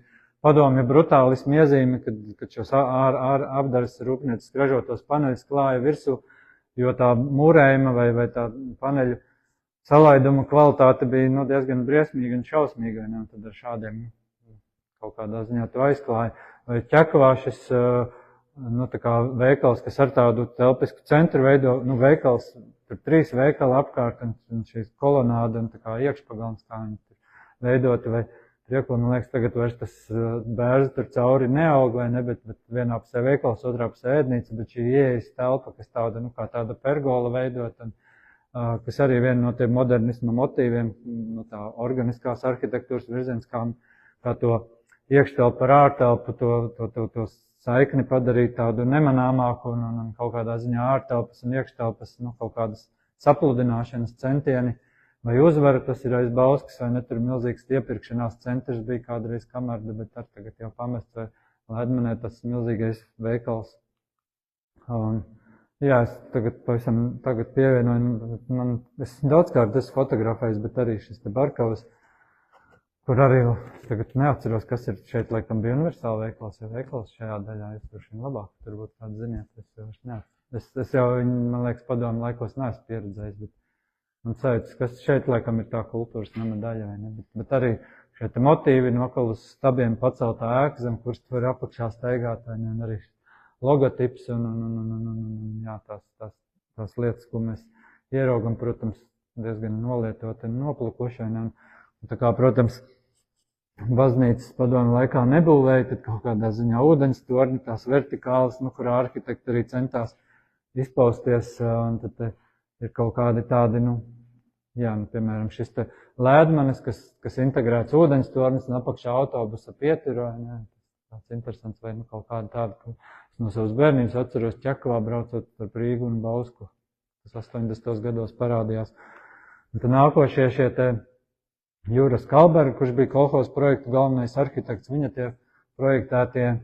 padomju brutālismu iezīme, kad šos apdares rūpnieciski ražotos paneļus klāja virsū, jo tā mūrējuma vai tā paneļu salaiduma kvalitāte bija diezgan briesmīga un šausmīga, un tad ar šādiem kaut kādā ziņā to aizklāja. Vai Ķekavā šis tā kā veikals, kas ar tādu telpisku centru veido, veikals, tur 3 veikali apkārt un šīs kolonāda un tā kā iekšpagalms, kā viņi tur veidoti, vai prieklu, man liekas, tagad vairs tas bērzi tur cauri neaug, vai ne, bet vienā pusē veikals, otrā pusē ēdnīca, bet šī ieejas telpa, kas tāda, kā tāda pergola veidot, un kas arī viena no tiem modernisma motīviem, tā organiskās arhitektūras virziens, kā to iekštelpu ar ārtelpu, to saikni padarīt tādu nemanāmāku un kaut kādā ziņā ārtelpas un iekštelpas, kaut kādas sapludināšanas centieni vai uzvara, tas ir aiz Bauskas, vai ne, tur milzīgs iepirkšanās centrs bija kādreiz Kamarda, bet tagad jau pamests, vai Ledmenē tas milzīgais veikals. Jā, es tagad pievienoju, es daudzkārt esmu fotografējis, bet arī šis te Barkavas, kur arī tagad neatceros, kas ir šeit, laikam bija universāla veikals, vai veikals šajā daļā, es droši vien labāk, tur būtu kāds ziniet, es jau viņu, man liekas, padomu laikos neesmu pieredzējis, bet man sajūtas, kas šeit, laikam, ir tā kultūras nama daļa, vai ne, bet arī šeit motīvi nokalus stabiem paceltā ēka, zem kuras tu vari apakšā staigāt, vai ne, un arī logotips un jā, tās lietas, ko mēs ieraugam, protams, diezgan nolietot un noplukuši, un tā kā, protams, baznīcas padomu laikā nebūvēja, tad kaut kādā ziņā ūdens torņi, tās vertikālas, kurā arhitekti arī centās izpausties, un tad ir kaut kādi tādi, jā, piemēram, šis te Lēdmanis, kas integrēts ūdens tornis un apakšā autobusa pieturo, tāds interesants, vai kaut kāda tāda, ka es no savas bērnības atceros Ķekavā braucot par Rīgu un Bausku, kas 80. gados parādījās. Un tad nākošie šie te Jūras Kalberga, kurš bija kolhoz projektu galvenais arhitekts, viņa tie projektētie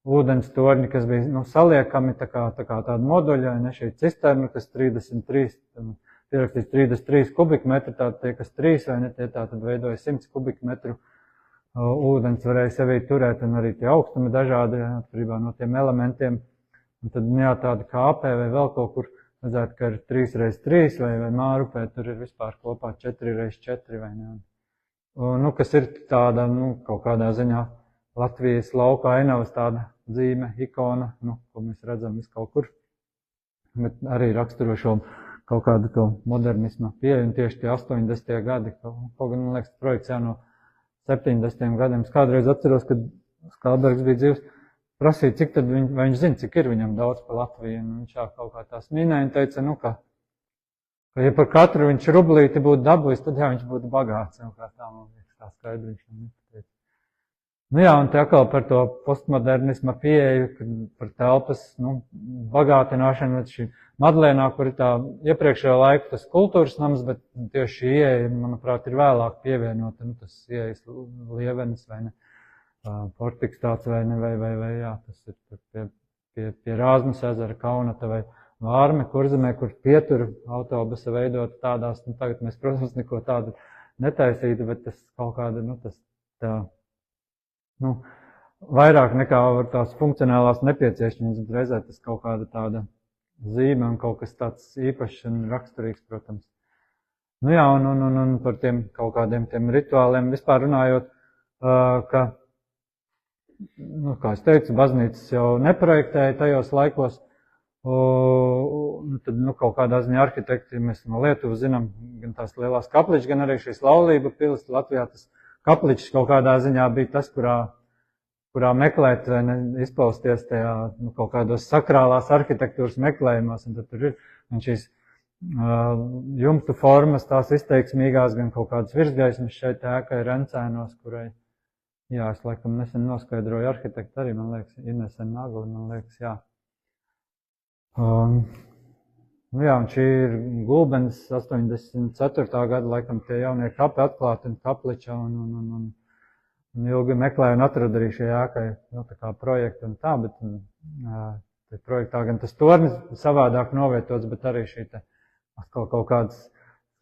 ūdens torņi, kas bija saliekami tā kā tāda moduļa, ne šī cisterna, kas 33 kubikmetri, tātad tie, kas 3, vai ne, tie tātad veidoja 100 kubikmetru ūdens varēja sevī turēt, un arī tie augstumi dažādi atkarībā no tiem elementiem. Un tad, jā, tāda kā apē vai vēl kaut kur, redzētu, ka ir 3x3 vai Mārupē, tur ir vispār kopā 4x4 vai ne. Nu, kas ir tāda, nu, kaut kādā ziņā Latvijas lauka ainavas tāda zīme, ikona, nu, ko mēs redzam vis kaut kur, bet arī raksturošo kaut kādu to modernisma pieeju, un tieši tie 80. gadi, kaut gan, man liekas, projekts jau no 70. gadiem. Es kādreiz atceros, kad Skalbergs bija dzīvs, prasīja, cik tad vai viņš zina, cik ir viņam daudz pa Latviju, un viņš kaut kā tās minēja un teica, nu, ka ja par katru viņš rublīti būtu dabūjis, tad jā, viņš būtu bagāts, un kā tā, man liekas, tā skaidri viņš nepateica. Nu jā, un te atkal par to postmodernisma pieeju, par telpas, nu, bagātināšanu, šī Madlēnā, kur ir tā iepriekšējā laika tas kultūras nams, bet tieši šī ieeja, manuprāt, ir vēlāk pievienota, nu, tas ieejas Lievenis vai ne, Portiks tāds vai ne, vai jā, tas ir pie Rāzmas ezera, Kaunata vai Vārme, Kurzemē, kur pieturu autobusa veidot tādās, nu, tagad mēs, protams, neko tādu netaisītu, bet tas kaut kāda, nu, tas tā, nu, vairāk nekā var tās funkcionālās nepieciešamības, bet reizē tas kaut kāda tāda zīme un kaut kas tāds īpašs un raksturīgs, protams. Nu jā, un par tiem kaut kādiem tiem rituāliem vispār runājot, ka, nu, kā es teicu, baznīcas jau neprojektēja tajos laikos, tad, nu, kaut kādā ziņā arhitekti, mēs no Lietuvas zinām, gan tās lielās kapličas, gan arī šīs laulība pilis, Latvijā tas kapličs kaut kādā ziņā bija tas, kurā meklēt, izpausties tajā, nu, kaut kādos sakrālās arhitektūras meklējumos, un tad tur ir, un šīs jumtu formas, tās izteiksmīgās, gan kaut kādas virsgaismas šeit ēkai Rencēnos, kurai, jā, es laikam nesen noskaidroju arhitektu arī, man liekas, Inese Nagli, man liekas, jā. Nu jā, un šī ir Gulbens 84. gada, laikam, tie jaunie kapi atklāti un kapliča, un ilgi meklēju un atradu arī šajā ēkai, nu, tā kā projektu un tā, bet te projektā gan tas tornis savādāk novietots, bet arī šī te atkal kaut kādas,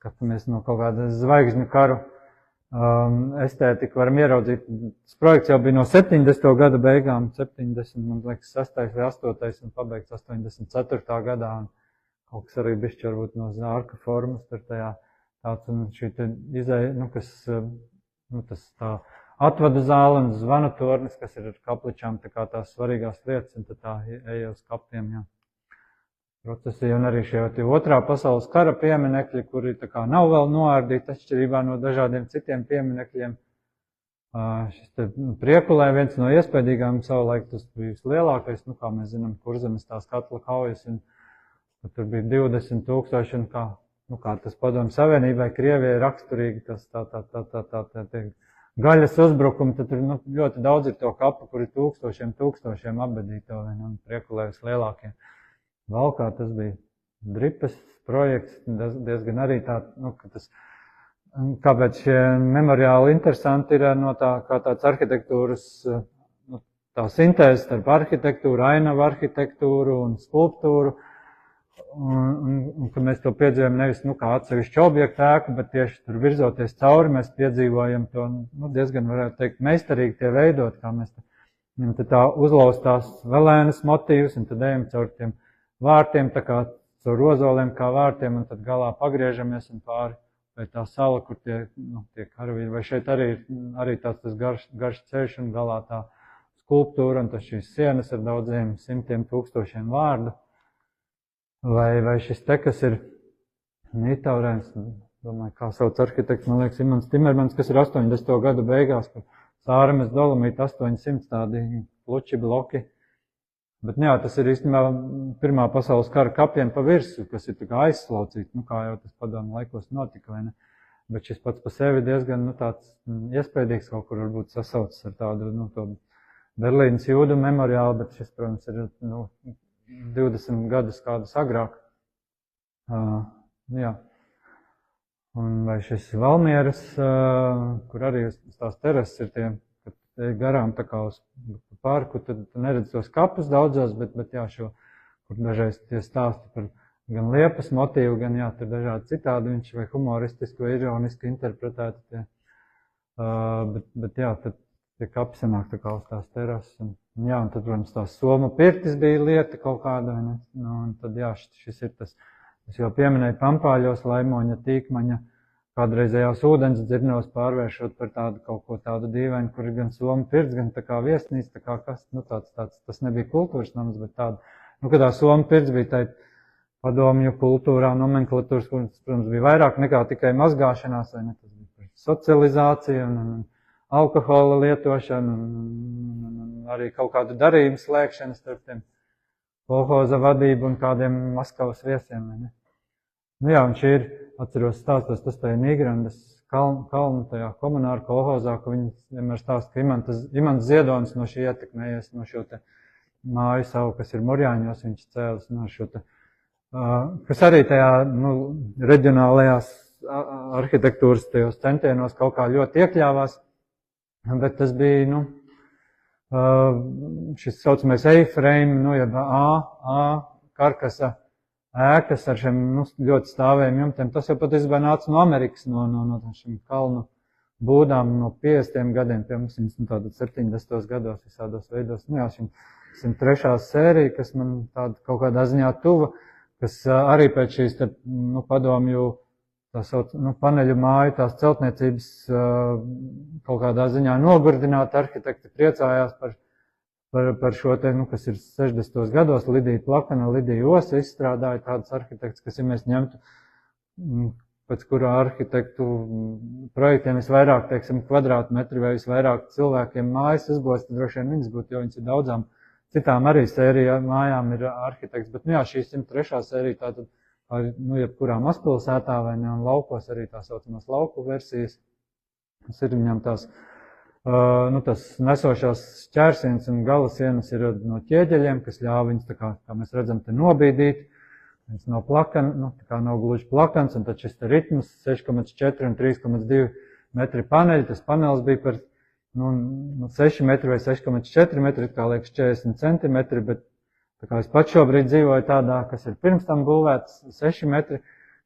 skatāmies no kaut kādas zvaigžņu karu estētiku varam ieraudzīt. Tas projekts jau bija no 70. gada beigām, 70, man liekas, 6. vai 8. un pabeigts 84. gadā, un kaut kas arī bišķi varbūt no zārka formas, tur tajā tāds, un šī te izēja, nu, kas, nu, tas tā atvadu zāle un zvanu tornis, kas ir ar kapličām, tā kā tās svarīgās lietas, un tad tā eja uz kapiem, jā. Procesija un arī šie otrā pasaules kara pieminekļi, kuri tā kā nav vēl noārdīti atšķirībā no dažādiem citiem pieminekļiem. Šis te Priekulē viens no iespējīgām savulaik tas bija lielākais, nu, kā mēs zinām, Kurzemes tās katla kaujas, un tur bija 20,000, un kā tas Padomju Savienībai, Krievijai raksturīgi, tas tā gaļas uzbrukumi, tad tur, nu, ļoti daudz ir to kapu, kur ir tūkstošiem apbedīto, un Priekulē vislielākie. Valkā tas bija Dripes projekts, diezgan arī tā, nu, ka tas, kāpēc šie memoriāli interesanti ir no tā, kā tāds arhitektūras, nu, tā sintēze starp arhitektūru, ainavu arhitektūru un skulptūru, un ka mēs to piedzīvojam nevis, nu, kā atsevišķu objektu ēku, bet tieši tur virzoties cauri, mēs piedzīvojam to, nu, diezgan, varētu teikt, meistarīgi tie veidot, kā mēs tā uzlaustās velēnas motīvus, un tad ejam caur tiem vārtiem, tā kā caur rozoliem kā vārtiem, un tad galā pagriežamies un pāri, vai tā sala, kur tie karavīri, vai šeit arī tāds tas garš ceļš un galā tā skulptūra, un tas šīs sienas ar daudziem simtiem tūkstošiem vārdu, vai šis te, kas ir Nītaurēns, domāju, kā sauc arhitekts, man liekas, Imants Timermans, kas ir 80. gadu beigās, kur Sāremes Dolomīta 800 tādi pluči bloki. Bet, jā, tas ir īstenībā Pirmā pasaules kara kapiem pa virsu, kas ir tā kā aizslaucīti, nu, kā jau tas Padomju laikos notika, vai ne? Bet šis pats pa sevi diezgan, nu, tāds iespējīgs, kaut kur varbūt sasaucas ar tādu, nu, to Berlīnas jūdu memoriālu, bet šis, protams, ir, nu, 20 gadus kādus agrāk. Jā. Un vai šis Valmieras, kur arī tās terases ir tie, kad garām tā kā uz parku, tad neredz tos kapus daudzos, bet jā, kur dažreiz tie stāsti par gan liepas motīvu, gan jā, tur dažādi citādi, viņš vai humoristiski vai ironiski interpretēti tie bet jā, tad tie kapi sanāk tā kā uz tās terases. Un tad, protams, tās Somu pirtis bija lieta kaut kāda, vai ne? Un tad, jā, šis ir tas, es jau pieminēju Pampāļos, Laimoņa, Tīkmaņa, kādreizējās ūdens dzirnos pārvēršot par tādu kaut ko tādu dīvainu, kur ir gan Somu pirts, gan tā kā viesnīca, tā kā kas, tas nebija kultūras nams, bet tāda, kad tā Somu pirts bija tā padomju kultūrā, nomenklatūras, kur, protams, bija vairāk nekā tikai mazgāšanās, vai ne, tas bija socializācija un alkohola lietošana un arī kaut kādu darījumu slēgšanu starp tiem kolhoza vadību un kādiem Maskavas viesiem, vai ne. Jā, un šī ir, atceros stāstos, tas tajā Nīgrandas kalnu tajā komunāru kolhozā, ka viņi vienmēr stāsta, ka Imants Ziedonis no šī ietekmējies, no šo te māju savu, kas ir Murjāņos, viņš cēlis no šo te, kas arī tajā, reģionālajās arhitektūras tajos centienos kaut kā ļoti iekļāvās, bet tas bija, šis saucamais A-frame, jeb karkasa ēkas ar šiem ļoti stāvējiem jumtiem. Tas jau patiesībā nāca no Amerikas, no šiem kalnu būdām no 50. gadiem, pie mums viņas tātad 70. gados visādos veidos. Jā, šim 103. sērija, kas man tāda kaut kādā ziņā tuva, kas arī pēc šīs padomju tā sauc, paneļu māju, tās celtniecības kaut kādā ziņā nogurdināti arhitekti priecājās par šo te, kas ir 60. gados, Lidija Plakana, Lidija Osa izstrādāja tādus arhitektus, kas, ja mēs ņemtu pēc kurā arhitektu projektiem visvairāk, teiksim, kvadrātmetri vai visvairāk cilvēkiem mājas uzbūvēs, tad droši vien viņas būtu, jo viņas ir daudzām citām arī sērijām mājām ir arhitekts, bet, jā, šī 103. sērija tātad, jebkurā mazpilsētā vai ne, un laukos arī tā saucamās lauku versijas, tas ir viņam tās, tas nesošās šķērsiens un galasienas ir no ķieģeļiem, kas ļāva viņus, tā kā mēs redzam, te nobīdīt. Viņas nav plakana, tā kā nav gluži plakans, un tad šis te ritms 6,4 un 3,2 metri paneļi. Tas panelis bija par 6 metri vai 6,4 metri, kā liekas 40 centimetri, bet tā kā es pats šobrīd dzīvoju tādā, kas ir pirms tam būvēts 6 metri,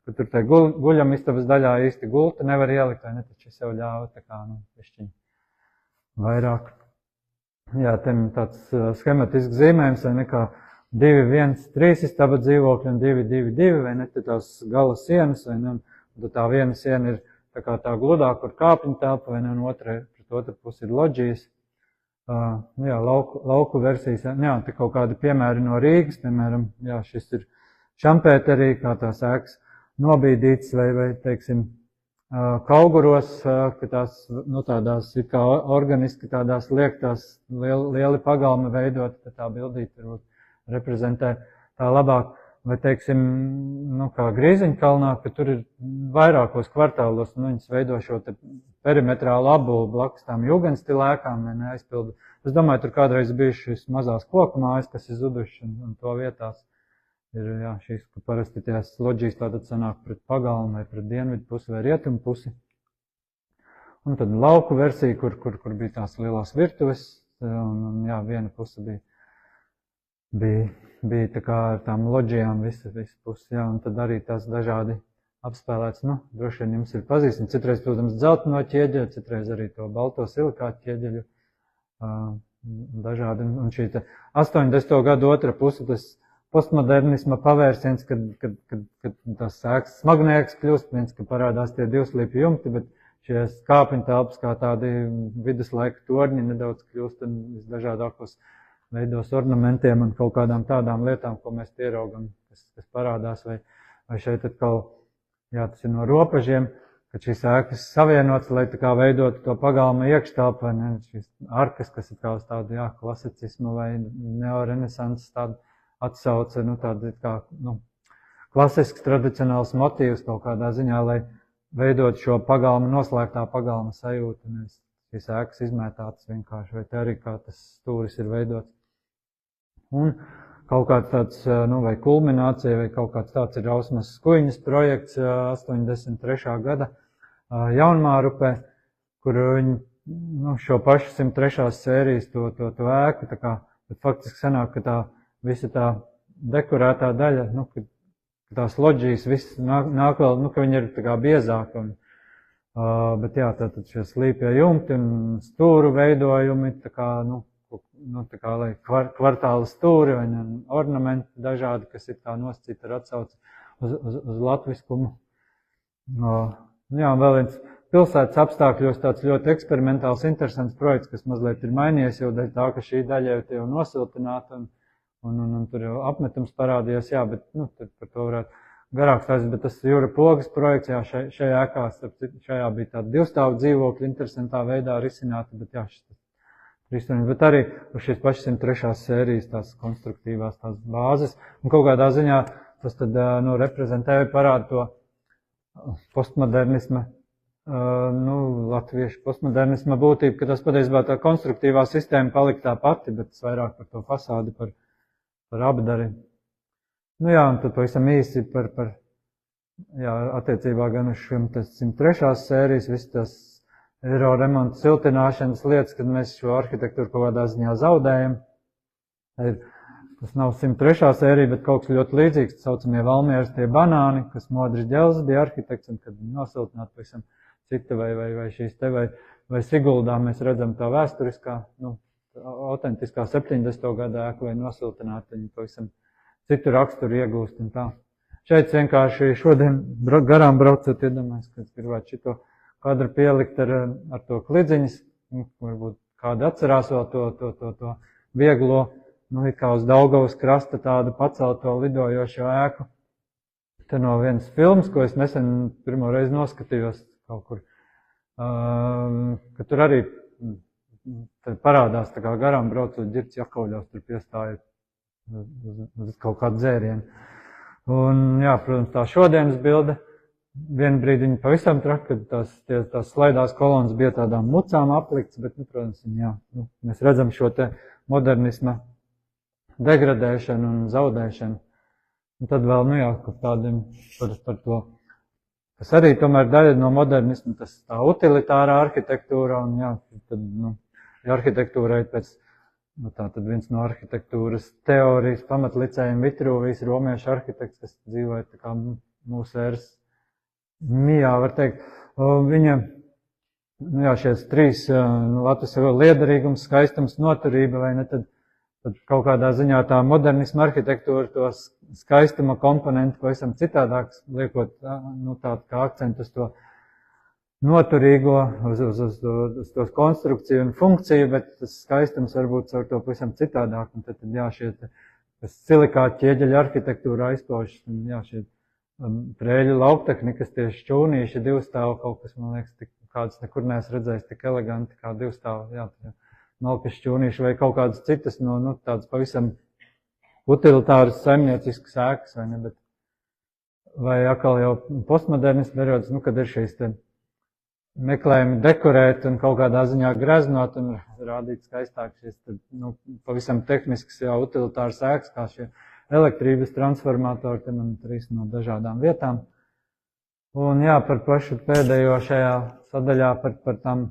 ka tur tai guļamistabas daļā īsti gulta nevar ielikt, vai ne, taču es jau ļāvu tā kā, pišķiņ vairāk. Jā, tem tāds schematisks zīmējums, vai nekā 2-1-3 istaba dzīvokļi un 2-2-2, vai ne, tās gala sienas, vai ne, un tā viena siena ir tā kā tā gludāk, kur kāpņu telpa, vai ne, un pret otru pusi ir loģijas. Jā, lauku versijas, jā, te kaut kādi piemēri no Rīgas, piemēram, jā, šis ir Šampēterī, kā tās ēkas nobīdītas, vai teiksim, Kauguros, ka tās, tādās it kā organiski tādās liektās lieli pagalmi veidot, tā bildīte varbūt reprezentē tā labāk, vai teiksim, kā Grīziņkalnā, ka tur ir vairākos kvartālos, viņas veido šo te perimetrālu apbūvi blakus tām jūgenstila ēkām, vai neaizpildu. Es domāju, tur kādreiz bijuši šīs mazās koku mājas, kas ir zuduši, un to vietās ir, jā, šīs, ka parasti tās loģijas tātad sanāk pret pagalmu vai pret dienvidu pusi vai rietumu pusi. Un tad lauku versija, kur bija tās lielās virtuves, un jā, viena puse bija tā kā ar tām loģijām visa pusi, jā, un tad arī tās dažādi apspēlēts, droši vien jums ir pazīstami, citreiz, protams, dzelteno ķieģeļu, citreiz arī to balto silikātu ķieģeļu, dažādi, un šī 80. gadu otra puse, tas postmodernisma pavērsiens, kad tās ēkas smagnēks kļūst, viens, ka parādās tie divslīpju jumti, bet šie kāpņu telpas kā tādi viduslaika torņi nedaudz kļūst un visdažādākos veidos ornamentiem un kaut kādām tādām lietām, ko mēs pieraugam, kas parādās, vai šeit atkal, jā, tas ir no ropažiem, kad šīs ēkas savienotas, lai tā kā veidotu to pagalma iekštelpu, vai ne, šīs arkas, kas ir kā uz tādu, jā, klasicismu vai neorenesanses tādu atsauce, tāda kā, klasisks, tradicionāls motīvs kaut kādā ziņā, lai veidot šo pagalma, noslēgtā pagalma sajūtu, un šīs ēkas izmētātas vienkārši, vai te arī kā tas stūris ir veidots. Un kaut kāds tāds, vai kulminācija, vai kaut kāds tāds ir Ausmas Skuiņas projekts 83. gada Jaunmārupē, kur viņi, šo pašu 103. sērijas to ēku, tā kā, bet faktiski sanāk, ka tā visa tā dekorētā daļa, ka tās loģijas viss nāk vēl, ka viņi ir tā kā biezāka Bet jā, tātad šie slīpie jumti un stūru veidojumi, tā kā, tā kā lai kvartāla stūri vai ornamenti dažādi, kas ir tā nosacīti ar atsauci uz latviskumu. Jā, vēl viens pilsētas apstākļos tāds ļoti eksperimentāls, interesants projekts, kas mazliet ir mainījies jau dēļ tā, ka šī daļa jau nosiltināta un tur jau apmetums parādījās, jā, bet, tad par to varētu garāk stāstīt, bet tas Jūra Pogas projekts, jā, šajā ēkā, šajā bija tāda 2 stāvu dzīvokļa, interesantā veidā risināta, bet jā, bet arī uz šīs pašas 103. sērijas tās konstruktīvās tās bāzes, un kaut kādā ziņā tas tad, reprezentēja parāda to postmodernisma, latviešu postmodernisma būtību, ka tas patiesībā tā konstruktīvā sistēma palika tā pati, bet tas vairāk par to fasādi, par apdari. Jā, un tad pavisam īsi par attiecībā gan uz šim 103. sērijas, viss tas eiro remonta siltināšanas lietas, kad mēs šo arhitektūru kaut kādā ziņā zaudējam. Tas nav 103. sērija, bet kaut kas ļoti līdzīgs, tā saucamie Valmieras tie banāni, kas Modris Ģelzs bija arhitekts, un kad nosiltināt pavisam cita vai šīs te vai Siguldā mēs redzam tā vēsturiskā, autentiskā 70. gada ēku vai nosiltināt, viņi pavisam citu raksturu iegūst un tā. Šeit vienkārši šodien garām braucot, iedomājas, ka gribētu šito kadru pielikt ar to klidziņas, varbūt kāda atcerās vēl to vieglo, it kā uz Daugavas krasta tādu pacelto lidojošo ēku. Te no vienas filmas, ko es nesen pirmo reizi noskatījos kaut kur, ka tur arī parādās tā kā garām braucot Ģirds Jakovļovs tur piestāja uz kaut kādu dzērienu. Un, jā, protams, tā šodienas bilde, vienu brīdi viņa pavisam traka, kad tās slaidās kolonas bija tādām mucām aplikts, bet, protams, mēs redzam šo te modernisma degradēšanu un zaudēšanu. Un tad vēl, tādiem par to, kas arī tomēr daļa no modernisma, tas tā utilitārā arhitektūra, un tad, ja arhitektūrai pēc tad viens no arhitektūras teorijas pamatlicējiem Vitrūvijas romiešu arhitekts, kas dzīvoja tā kā mūsu ēras mijā, var teikt. Viņa, šies 3 Latvijas liederīgums, skaistums, noturība, vai ne, tad kaut kādā ziņā tā modernisma arhitektūra to skaistuma komponentu pavisam citādāks, liekot tādu kā akcentu uz to noturīgo, uz to konstrukciju un funkciju, bet tas skaistums varbūt caur to pavisam citādāk. Un tad šie silikāta ķieģeļa arhitektūra aizpaušas, un šie prēļu lauktekni, kas tieši šķūnīši 2 stāvu kaut kas, man liekas, kādas nekur neesmu redzējis tik eleganti kā 2 stāvu, malkas šķūnīši vai kaut kādas citas, tādas pavisam utilitāras saimnieciskas ēkas, vai ne, bet vai atkal jau postmodernismu periods, kad ir šīs te meklējumi dekorēt un kaut kādā ziņā greznot un rādīt skaistāk šīs pavisam tehniskas utilitāras ēkas, kā šie elektrības transformatori, te man 3 no dažādām vietām. Un par pašu pēdējo šajā sadaļā par tam,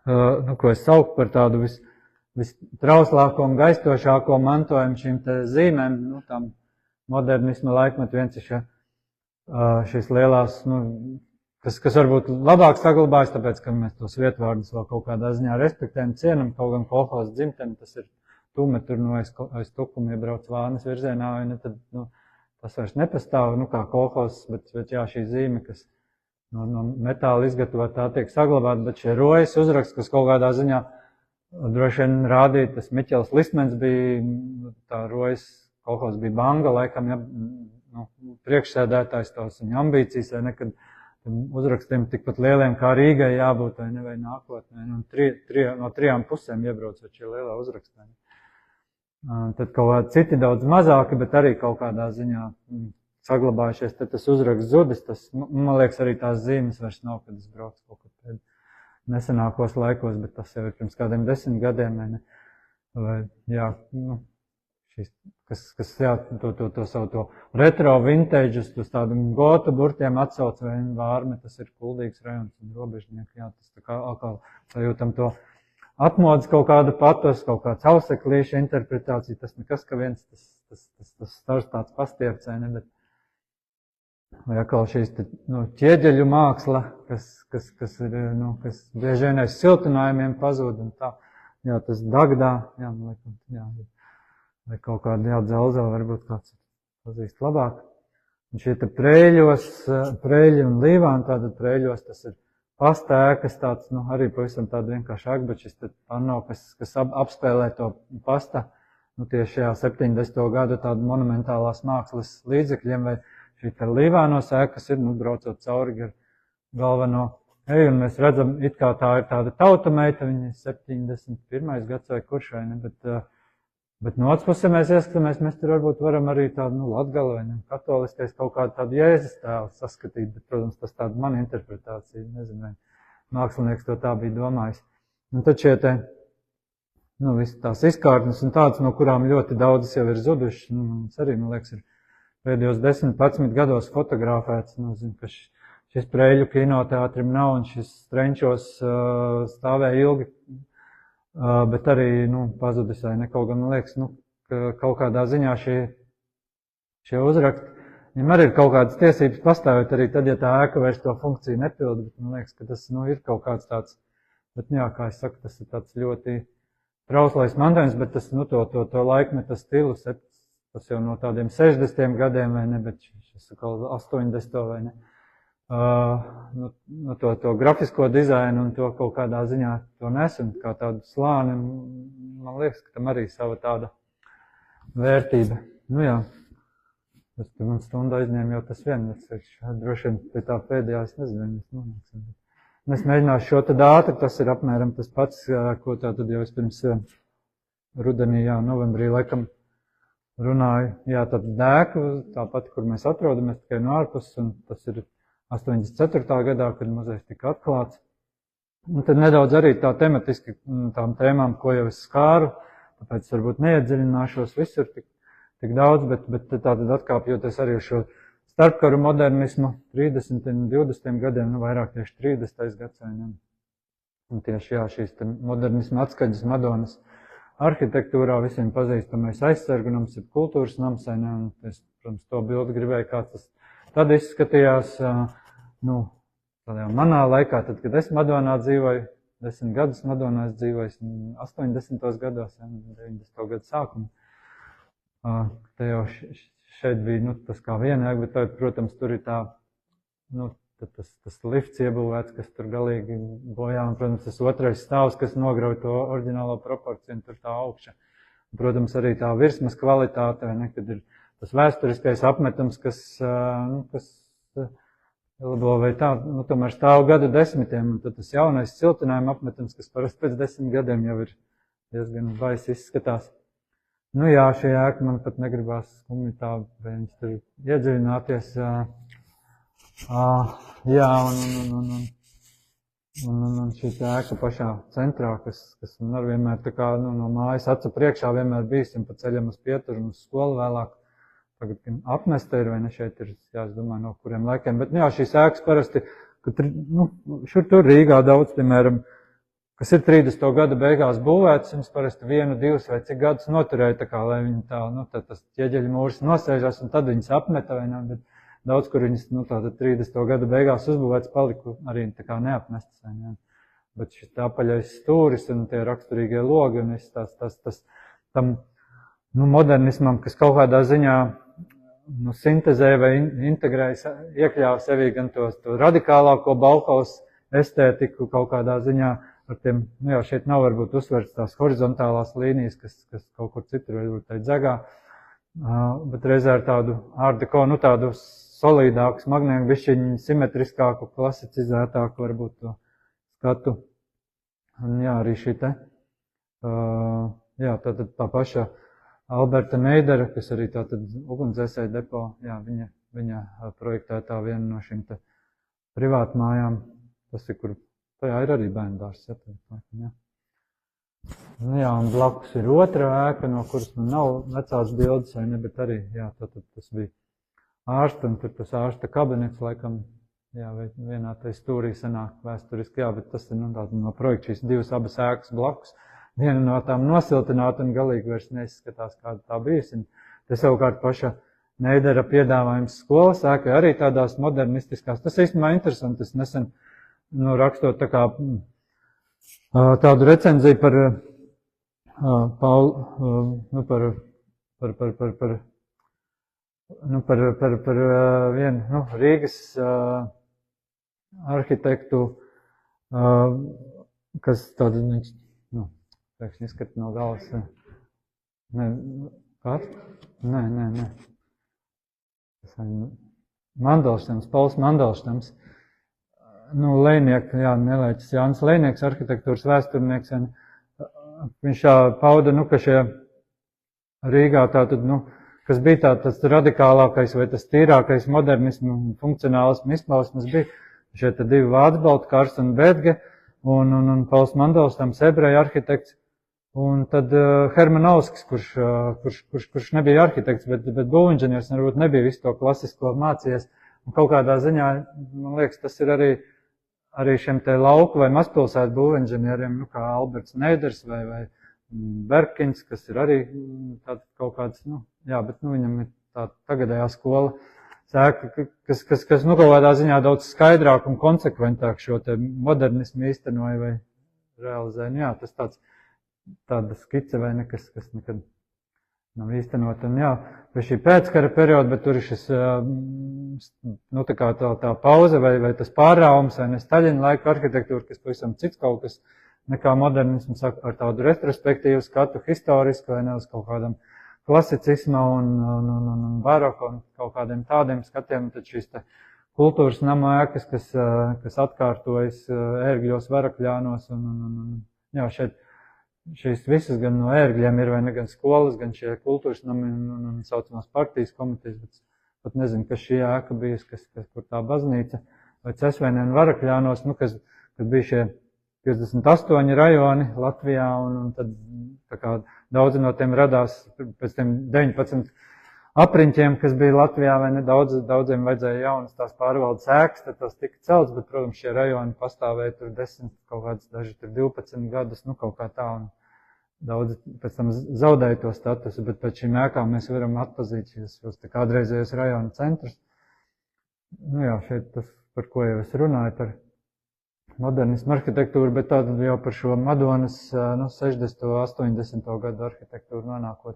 ko es sauku par tādu vistrauslāko un gaistošāko mantojumu šīm te zīmēm, tām modernisma laikmetu, viens ir šīs lielās, kas varbūt labāk saglabājas, tāpēc, ka mēs tos vietvārdus vēl kaut kādā ziņā respektējam, cienam, kaut gan kolhozas dzimteni, tas ir tūmetru no aiz Tukuma iebrauc Vānas virzienā, vai ne, tad, tas vairs nepastāv, kā kolhozas, bet šī zīme, kas no metāla izgatavot, tā tiek saglabāta, bet šie rojas uzraksts, kas kaut kādā ziņā droši vien rādīja, tas Miķels Lismens bija, tā rojas kolhozas bija Banga, laikam, priekšsēdētājs tos viņa ambīcijas, vai ne, kad uzrakstiem tikpat lieliem kā Rīgai jābūt, vai ne, vai nākotnē. No 3 pusēm iebraucot šie lielā uzrakstē. Tad kaut kādi citi daudz mazāki, bet arī kaut kādā ziņā saglabājušies. Tad tas uzraksts zudis, man liekas, arī tās zīmes vairs nav, kad es braucu kaut kad nesenākos laikos, bet tas jau ir pirms kādiem 10 gadiem, vai ne. Vai, kas to savu to retro vintage, uz tādu gotu burtiem atsauc, vai Vārme, tas ir Kuldīgas rajons un Robežnieki, tas tā kā atkal sajūtam to atmodas kaut kādu patos, kaut kāds auseklīša interpretācija, tas nekas, ka viens tas stars tāds pastiepts, vai ne, bet vai atkal šīs ķieģeļu māksla, kas ir, kas bieži vien aiz siltinājumiem pazūd un tā. Jā, tas Dagdā, jā, vai kaut kāda, Dzelzā varbūt kāds pazīst labāk. Un šie te Preļi un Līvāni, tātad Preļos tas ir pasta ēkas tāds, arī pavisam tāda vienkārši ēka, bet šis te panno, kas apspēlē to pasta, tieši šajā 70. gada tādu monumentālās mākslas līdzekļiem, vai šī te Līvānos ēka, kas ir, braucot cauri ar galveno eju, un mēs redzam, it kā tā ir tāda tautumeita, viņa 71. gads vai kurš vai ne, bet no otras puses mēs ieskatāmies, mēs tur varbūt varam arī tādu, Latgala vai ne, katoliskais kaut kādu tādu Jēzus tēlu saskatīt, bet, protams, tas tāda mana interpretācija, nezinu, vai mākslinieks to tā bija domājis. Un tad šie te, visi tās izkārtnes un tādas, no kurām ļoti daudzas jau ir zudušas, mums arī, man liekas, ir pēdējos 10-11 gados fotografēts, ka šis Preļu kinoteātrim nav, un šis Strenčos stāvēja ilgi, bet arī, pazudis vai ne, kaut gan, man liekas, ka kaut kādā ziņā šie uzrakti, viņam arī ir kaut kādas tiesības pastāvēt arī tad, ja tā ēka vairs to funkciju nepilda, bet man liekas, ka tas, ir kaut kāds tāds, bet, kā es saku, tas ir tāds ļoti trauslais mantojums, bet tas, to laikmeta stilus, tas jau no tādiem 60. gadiem vai ne, bet šis kaut 80. vai ne, to grafisko dizainu un to kaut kādā ziņā to nes, un kā tādu slāni, man liekas, ka tam arī sava tāda vērtība. Jā, tas man stundu aizņēma jau tas vien, droši vien pie tā pēdējā, es nezinu, mēs nonāksim. Es mēģināšu šo tad ātri, tas ir apmēram tas pats, ko tā tad jau es pirms rudenī, novembrī laikam runāju. Jā, tad dēka, tāpat, kur mēs atrodamies, tikai no ārpuses, un tas ir 84. gadā, kad muzejs tika atklāts. Un tad nedaudz arī tā tematiski tām tēmām, ko jau es skāru, tāpēc varbūt neiedziļināšos visur tik daudz, bet tātad atkāpjoties arī šo starpkaru modernismu 30. un 20. gadiem, vairāk tieši 30. gads. Un tieši šīs modernisma atskaņas Madonas arhitektūrā visiem pazīstamais aizsargunams, ir kultūras nams, un es, protams, to bildi gribēju, kā tas tad izskatījās, tādā manā laikā, tad, kad es Madonā dzīvoju, 10 gadus Madonā es dzīvoju, 80. gados, 90. gadu sākumu. Te jau šeit bija, tas kā vienāk, bet, protams, tur ir tā, tas lifts iebūvēts, kas tur galīgi bojā, un, protams, tas otrais stāvs, kas nograuj to oriģinālo proporciju, un tur tā augša. Un, protams, arī tā virsmas kvalitāte, kad ir tas vēsturiskais apmetums, kas vai tā, tomēr stāv gadu desmitiem, un tad tas jaunais siltinājuma apmetums, kas parasti pēc 10 gadiem jau ir diezgan baisi izskatās. Šī ēka man pat negribās skumji tā, vai viņš tur iedziļināties. Un šī ēka pašā centrā, kas man arī vienmēr tā kā no mājas acu priekšā vienmēr bijis, un pa ceļam uz Pieturu un uz skolu vēlāk. Tagad apmesta ir, vai ne, šeit ir, es domāju, no kuriem laikiem. Bet, šīs ēkas parasti, šur tur Rīgā daudz, piemēram, kas ir 30. gada beigās būvēts, viņas parasti 1, 2 vai cik gadus noturēja, tā kā, lai viņi tā, tas ķieģeļu mūrs nosēžās, un tad viņas apmeta, vai ne, bet daudz, kur viņas, tātad 30. gada beigās uzbūvēts, paliku arī tā kā neapmestas, vai ne. Bet šis apaļais stūris un tie raksturīgie logi, un tas tam, modernismam, kas kaut kādā ziņā sintezē vai integrēja, iekļāva sevī gan to radikālāko Bauhaus estētiku kaut kādā ziņā ar tiem, šeit nav varbūt uzsverts tās horizontālās līnijas, kas kaut kur citur varbūt tai dzegā, bet reizē ar tādu art deco, tādu solīdāku, smagnēku, bišķiņu simetriskāku, klasicizētāku varbūt to skatu. Un arī šī te, tātad tā paša Alberta Neidera, kas arī tātad ugunsdzēsēju depo, viņa projektētā viena no šīm te privātmājām, tas ir, kur tajā ir arī bērndārs. Un blakus ir otra ēka, no kuras man nav vecās bildes, vai ne, bet arī, tātad tas bija ārsta, un tur tas ārsta kabinets, laikam, vai vienā tai stūrī sanāk vēsturiski, bet tas ir, no projekta šīs divas abas ēkas blakus. Viena no tām nosiltināta un galīgi vairs neizskatās, kāda tā bijusi. Te savukārt paša Neidera piedāvājums skolas ēkai arī tādās modernistiskās. Tas īstenībā interesanti. Es nesen rakstot tā kā tādu recenziju par vienu Rīgas arhitektu, kas tādu, pēkšņi izskat no galvas. Kāds? Nē. Mandelštams, Pauls Mandelštams. Lejnieks, Nelēķis Jānis Lejnieks, arhitektūras vēsturnieks. Viņš pauda, ka šie Rīgā tātad, kas bija tāds radikālākais vai tas tīrākais modernismu un funkcionālismu izpausmes bija šie te divi Vācbalti, Karsten Bedge un Pauls Mandelštams, ebreja arhitekts. Un tad Hermanovskis, kurš nebija arhitekts, bet būvinženieris, varbūt nebija visu to klasisko mācījies. Un kaut kādā ziņā, man liekas, tas ir arī šiem te lauku vai mazpilsētu būvinženieriem, kā Alberts Neiders vai Berkins, kas ir arī kaut kāds, bet viņam ir tā tagadējā skola sēka, kas kaut kādā ziņā daudz skaidrāk un konsekventāk šo te modernismu īstenoja vai realizēja. Tas tāda skice vai nekas, kas nekad nav īstenot. Un pie šī pēckara perioda, bet tur ir šis, tā pauze vai tas pārāvums, vai ne Staļina laika arhitektūra, kas pavisam cits kaut kas nekā modernisms ar tādu retrospektīvu skatu, historisku vai ne uz kaut kādam klasicisma un baroka un kaut kādiem tādiem skatiem. Tad šīs te kultūras nama ēkas, kas atkārtojas ērgļos, Varakļānos un šeit šīs visas gan no ērgļiem ir vai ne gan skolas, gan šie kultūras nami un saucamās partijas komitejas, bet pat nezinu, kas šī ēka bijis, kur tā baznīca vai Cesvēnē un Varakļānos, kad bija šie 58 rajoni Latvijā un tad tā kā daudzi no tiem radās pēc tiem 19 apriņķiem, kas bija Latvijā, vai ne daudziem vajadzēja jaunas tās pārvaldes ēkas, tad tas tika celts, bet, protams, šie rajoni pastāvēja tur 10, kaut kāds, daži tur 12 gadus, kaut kā tā, un daudzi pēc tam zaudēja to statusu, bet pēc šīm ēkām mēs varam atpazīt šos kādreizējos rajonu centrus. Šeit tas, par ko jau es runāju, par modernismu arhitektūru, bet tātad jau par šo Madonas 60. 80. gadu arhitektūru nonākot.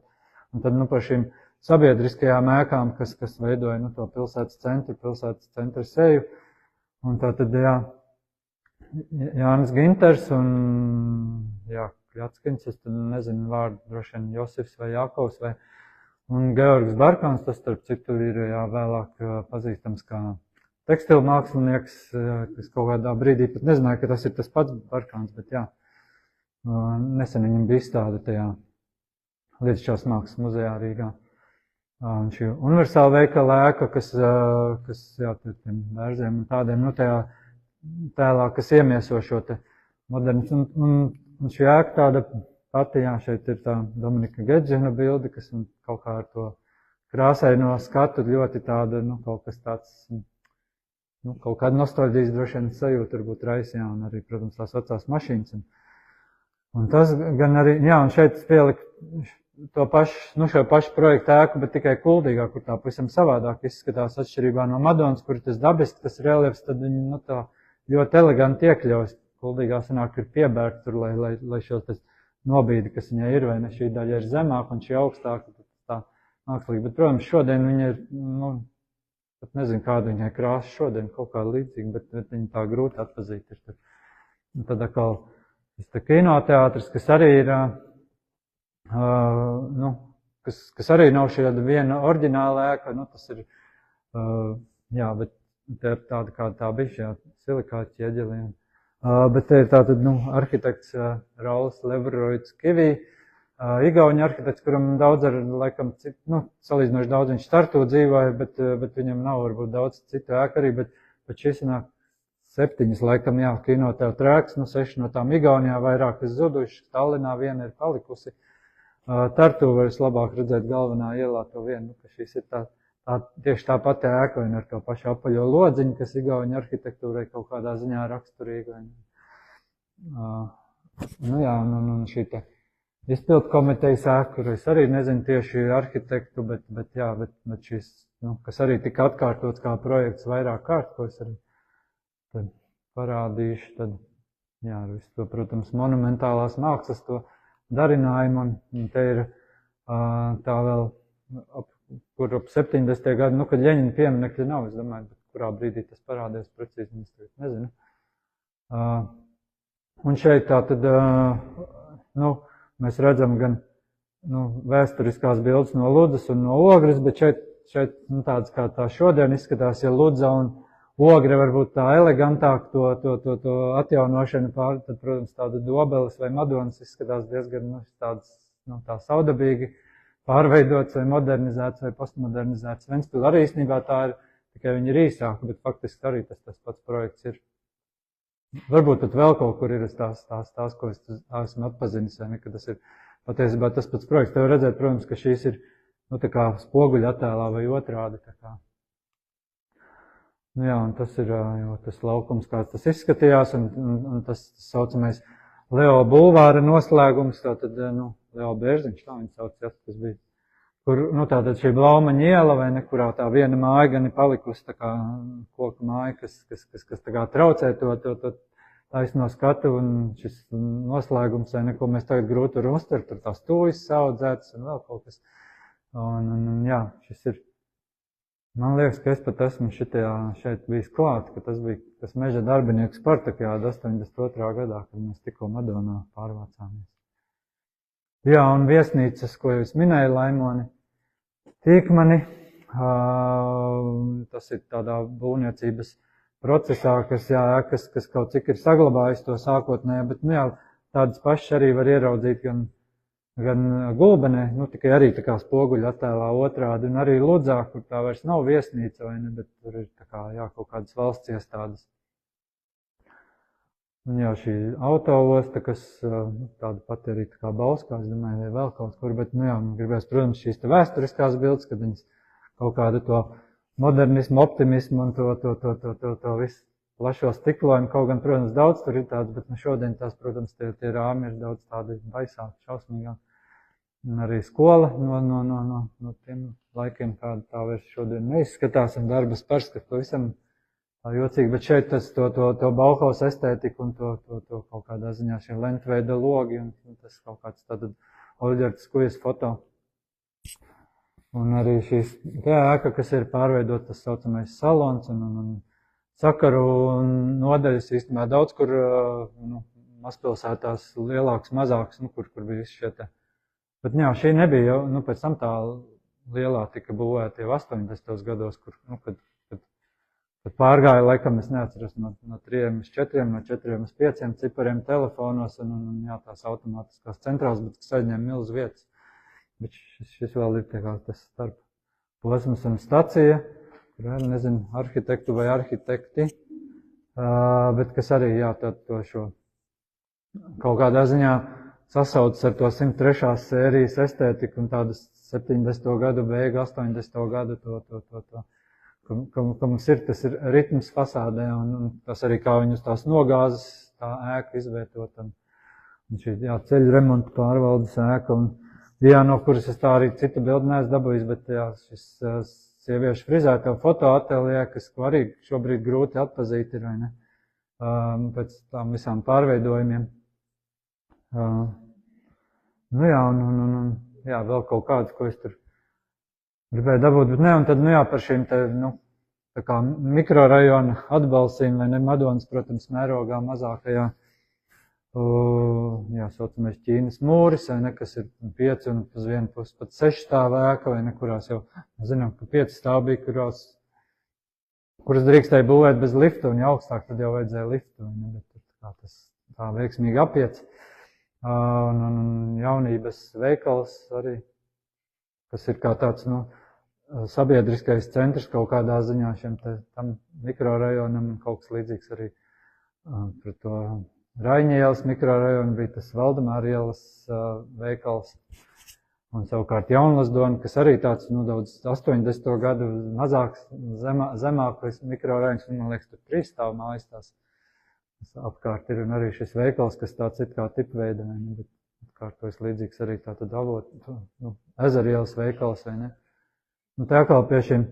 Un tad par šīm sabiedriskajām ēkām, kas veidoja to pilsētas centra seju. Un tātad, Jānis Ginters un Kļatskins, es tad nezinu vārdu, droši vien Josifs vai Jākovs, un Georgs Barkans, tas starp citu ir vēlāk pazīstams kā tekstilu mākslinieks, kas kaut kādā brīdī pat nezināja, ka tas ir tas pats Barkans, bet nesen viņam bija izstāde tajā Lietišķās mākslas muzejā Rīgā. Un šī universāla veikala ēka, kas tiem vērziem un tādiem, tajā tēlā, kas iemieso šo te modernismu. Un šī ēka tāda pati, šeit ir tā Dominika Gedžina bilde, kas kaut kā ar to krāsaino skatu ļoti tāda, kaut kas tāds, kaut kāda nostalģijas droši vien sajūta varbūt raisa, un arī, protams, tās vecās mašīnas. Un tas gan arī, un šeit pielikt to pašu, šo pašu projektu ēku, bet tikai Kuldīgā, kur tā pavisam savādāk izskatās atšķirībā no Madonas, kur tas dabiski, tas reliefs, tad viņi, tā ļoti eleganti iekļaus. Kuldīgā sanāk ir piebērgt tur, lai šos tas nobīdi, kas viņai ir, vai ne, šī daļa ir zemāka un šī augstāka, tā mākslīgi. Bet, protams, šodien viņa ir, pat nezinu, kāda viņai krāsa šodien, kaut kāda līdzīga, bet viņa tā grūti atpazīt ir tur. Un tad atkal šis kinoteātris, kas arī ir, kas arī nav šī viena oriģināla ēka, tas ir, bet te ir tāda, kāda tā bija šajā silikāta ķieģelī. Bet te ir tātad, arhitekts Rauls Leveroids Kivī, igauņu arhitekts, kuram daudz ar, laikam, salīdzinoši daudz viņš Tartu dzīvoja, bet viņam nav varbūt daudz citu ēku arī, bet šis nāk 7, laikam, kinoteātra ēkas, 6 no tām Igaunijā, vairākas zudušas, Tallinā viena ir palikusi. Tartu var labāk redzēt galvenā ielā to vienu, ka šīs ir tieši tā pati ēka, vai ar to pašu apaļo lodziņu, kas igauņu arhitektūrai kaut kādā ziņā raksturīga. Un šī te izpildu komitejas ēku, kur es arī nezinu tieši arhitektu, bet šis, kas arī tika atkārtots kā projekts vairāk kārt, ko es arī tad parādīšu, tad, visu to, protams, monumentālās mākslas to darinājumu, un te ir tā vēl, kur ap 70. gadu, kad Ļeņina pieminekļa nav, es domāju, bet kurā brīdī tas parādījās precīzi, es nezinu. Un šeit tā tad, mēs redzam gan vēsturiskās bildes no Ludzas un no Ogres, bet šeit tāds kā tā šodien izskatās, ja Ludza un Ogre varbūt tā elegantāk to atjaunošanu tad, protams, tāda Dobeles vai Madonas izskatās diezgan tāds, tā saudabīgi pārveidots vai modernizēts vai postmodernizēts. Ventspile arī īstenībā tā ir, tikai viņi ir īsāka, bet faktiski arī tas pats projekts ir. Varbūt pat vēl kaut kur ir tās, ko es esmu atpazinis, vai ne, ka tas ir patiesībā tas pats projekts. Tev redzēt, protams, ka šīs ir, tā kā spoguļa attēlā vai otrādi, tā kā. Un tas ir, jo tas laukums, kāds tas izskatījās, un tas saucamais Leo bulvāra noslēgums, tātad, Leo Bērziņš, tā viņa sauc, tas bija, kur, tātad šī Blaumaņa iela, vai ne, kurā tā viena māja gan ir palikusi, tā kā koka māja, kas tā kā traucē to taisno skatu, un šis noslēgums, vai ne, ko mēs tagad grūti varam uztvert, tur tās tūjas saudzētas un vēl kaut kas. Un šis ir, man liekas, ka es pat esmu šeit bijis klāt, ka tas bija tas meža darbinieku Spartakijāda 82. gadā, kad mēs tikko Madonā pārvācāmies. Un viesnīcas, ko jūs minēju, Laimoni, Tīkmani, tas ir tādā būvniecības procesā, kas kaut cik ir saglabājis to sākotnējo, bet, tādas pašas arī var ieraudzīt gan Gulbenē, tikai arī tā kā spoguļa attēlā otrādi, un arī Ludzā, kur tā vairs nav viesnīca, vai ne, bet tur ir tā kā, kaut kādas valsts iestādes. Un šī autoosta, kas tāda pati arī tā kā Bauskā, es domāju, vai vēl kaut kur, bet, gribēs, protams, šīs te vēsturiskās bildes, kad viņas kaut kādu to modernismu, optimismu un to visu plašo stiklojumu, kaut gan, protams, daudz tur ir tāds, bet šodien tās, protams, tie rāmi ir daudz tādi baisāki, šausmīgāki. Un arī skola no tiem laikiem, kāda tā vairs šodien neizskatās, un darbas pārskats to visam tā jocīgi, bet šeit tas to Bauhaus estētiku un to kaut kādā ziņā šie lentveida logi un tas kaut kāds tātad Oļģerts Kujas foto. Un arī šīs ēka, kas ir pārveidot tas saucamais salons un sakaru nodaļas īstenībā daudz, kur mazpilsētās lielāks, mazāks, kur bija visi šie te. Bet šī nebija jau, pēc tam tā lielā tika būvēta jau 80. gados, kur, kad pārgāja, laikam, es neatceros, no 3 uz 4, no 4 uz 5 cipariem telefonos un tās automātiskās centrāls, bet kas aizņem milzu vietas. Bet šis vēl ir tas starp posms un stacija, kur arī, nezinu, arhitektu vai arhitekti, bet kas arī, to šo kaut kādā ziņā sasaucas ar to 103. sērijas estētiku un tādas 70. gadu beigu, 80. gadu ka mums ir, tas ir ritms fasādē, un tas arī kā viņus tās nogāzes, tā ēka izvietot, un šī, ceļu remonta pārvaldes ēka, un no kuras es tā arī citu bildi neesmu dabūjis, bet, šis sieviešu frizēto fotoateljē, kas arī šobrīd grūti atpazīt ir, vai ne, pēc tām visām pārveidojumiem. Vēl kaut kādas, ko es tur gribēju dabūt, bet un tad, par šīm te, tā kā mikrorajona atbalstīm, vai ne, Madonas, protams, mērogā mazākajā, saucamais Ķīnas mūris, vai ne, kas ir 5 un uz vienu pusi pat 6 stāvu ēka, vai ne, kurās jau, zinām, ka 5 stāvu bija, kuras drīkstēja būvēt bez lifta, un augstāk tad jau vajadzēja liftu, vai ne, bet tas tā veiksmīgi apiets. Un jaunības veikals arī, kas ir kā tāds, sabiedriskais centrs kaut kādā ziņā šiem tam mikrorajonam un kaut kas līdzīgs arī pret to Raiņa ielas mikrorajonu bija tas Valdemāra ielas veikals. Un savukārt Jaunlasdona, kas arī tāds, daudz 80. gadu mazāks, zemākais mikrorajons, un man liekas, tur 3 stāvu mājas tās apkārt ir, un arī šis veikals, kas tāds it kā tipveida, bet kārtojas līdzīgs arī tātad avot, ezerielas veikals, vai ne. Un tā kā pie šiem